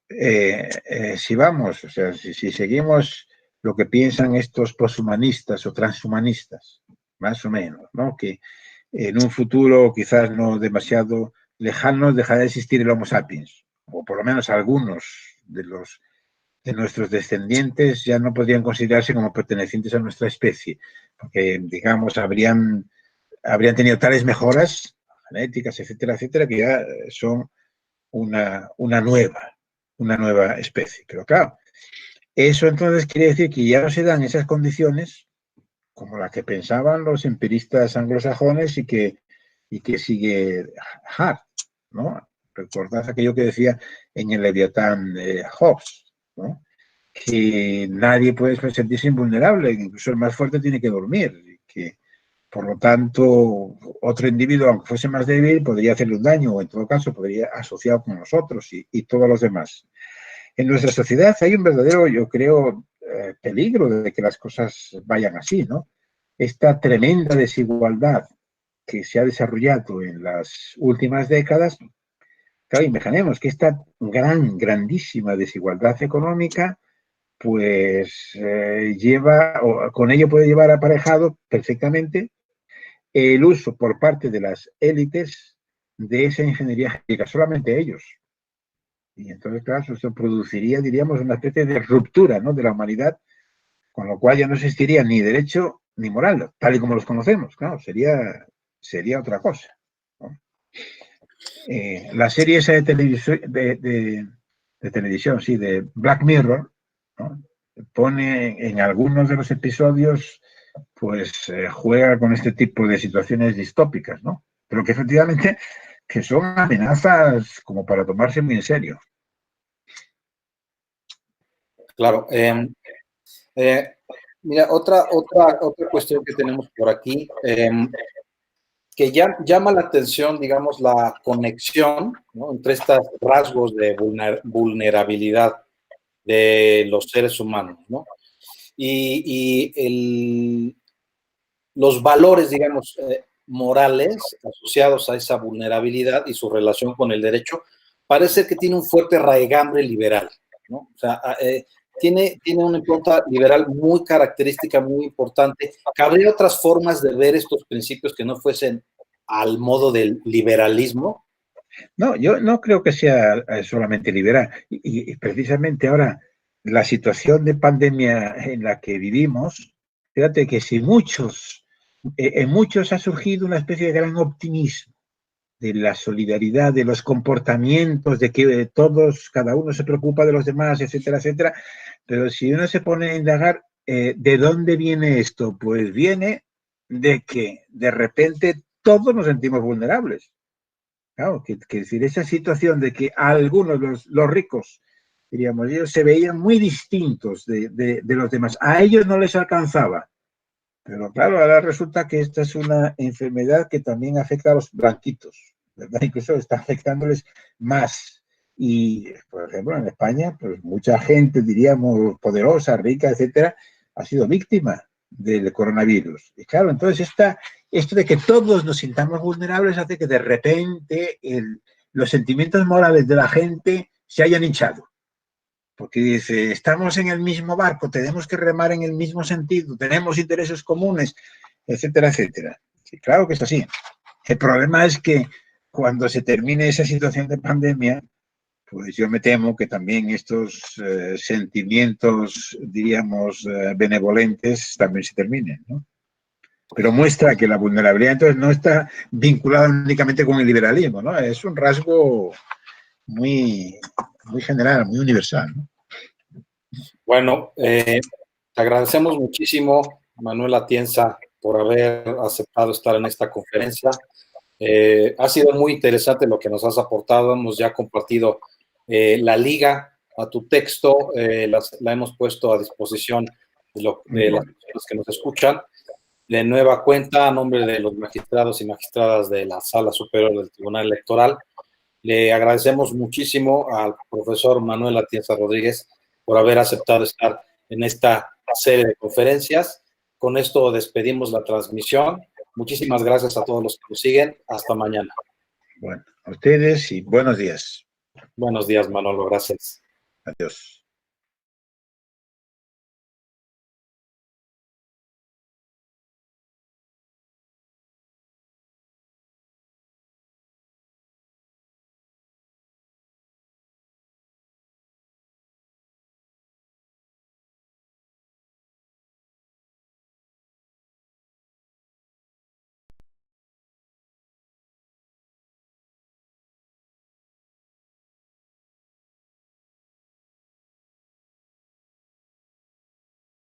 Si vamos, o sea, si seguimos lo que piensan estos poshumanistas o transhumanistas, más o menos, ¿no? Que en un futuro quizás no demasiado lejano dejará de existir el Homo sapiens, o por lo menos algunos de nuestros descendientes ya no podrían considerarse como pertenecientes a nuestra especie, porque, digamos, habrían tenido tales mejoras genéticas, etcétera, etcétera, que ya son una nueva especie. Pero claro, eso entonces quiere decir que ya no se dan esas condiciones como las que pensaban los empiristas anglosajones y que sigue Hart, ¿no? Recordad aquello que decía en el Leviatán de Hobbes, ¿no? Que nadie puede sentirse invulnerable, incluso el más fuerte tiene que dormir, y que por lo tanto otro individuo, aunque fuese más débil, podría hacerle un daño o en todo caso podría asociado con nosotros y todos los demás. En nuestra sociedad hay un verdadero, yo creo, peligro de que las cosas vayan así, ¿no? Esta tremenda desigualdad que se ha desarrollado en las últimas décadas Claro, imaginemos que esta grandísima desigualdad económica, pues con ello puede llevar aparejado perfectamente el uso por parte de las élites de esa ingeniería genética, solamente ellos. Y entonces, claro, eso produciría, diríamos, una especie de ruptura, ¿no?, de la humanidad, con lo cual ya no existiría ni derecho ni moral, tal y como los conocemos. Claro, sería otra cosa, ¿no? La serie esa de televisión, sí, de Black Mirror, ¿no?, pone en algunos de los episodios, pues juega con este tipo de situaciones distópicas, ¿no? Pero que efectivamente que son amenazas como para tomarse muy en serio. Claro. Mira, otra cuestión que tenemos por aquí, que ya llama la atención, digamos, la conexión, ¿no?, entre estos rasgos de vulnerabilidad de los seres humanos, ¿no? Y los valores, digamos, morales asociados a esa vulnerabilidad y su relación con el derecho, parece que tiene un fuerte raigambre liberal, ¿no? O sea, tiene una impronta liberal muy característica, muy importante. ¿Cabría otras formas de ver estos principios que no fuesen al modo del liberalismo? No, yo no creo que sea solamente liberal. Y precisamente ahora, la situación de pandemia en la que vivimos, fíjate que si en muchos ha surgido una especie de gran optimismo de la solidaridad, de los comportamientos, de que todos, cada uno se preocupa de los demás, etcétera, etcétera. Pero si uno se pone a indagar, ¿de dónde viene esto? Pues viene de que de repente todos nos sentimos vulnerables. Claro, que decir, esa situación de que a algunos, los ricos, diríamos, ellos se veían muy distintos de los demás. A ellos no les alcanzaba. Pero claro, ahora resulta que esta es una enfermedad que también afecta a los blanquitos, ¿verdad? Incluso está afectándoles más. Y, por ejemplo, en España, pues mucha gente, diríamos, poderosa, rica, etcétera, ha sido víctima del coronavirus. Y claro, entonces esto de que todos nos sintamos vulnerables hace que de repente los sentimientos morales de la gente se hayan hinchado. Porque dice, estamos en el mismo barco, tenemos que remar en el mismo sentido, tenemos intereses comunes, etcétera, etcétera. Sí, claro que es así. El problema es que cuando se termine esa situación de pandemia, pues yo me temo que también estos sentimientos, diríamos, benevolentes también se terminen, ¿no? Pero muestra que la vulnerabilidad entonces no está vinculada únicamente con el liberalismo, ¿no? Es un rasgo muy, muy general, muy universal, ¿no? Bueno, te agradecemos muchísimo, Manuel Atienza, por haber aceptado estar en esta conferencia. Ha sido muy interesante lo que nos has aportado. Hemos ya compartido la liga a tu texto, la hemos puesto a disposición de las personas que nos escuchan. De nueva cuenta, a nombre de los magistrados y magistradas de la Sala Superior del Tribunal Electoral, le agradecemos muchísimo al profesor Manuel Atienza Rodríguez por haber aceptado estar en esta serie de conferencias. Con esto despedimos la transmisión. Muchísimas gracias a todos los que nos siguen. Hasta mañana. Bueno, a ustedes y buenos días. Buenos días, Manolo. Gracias. Adiós.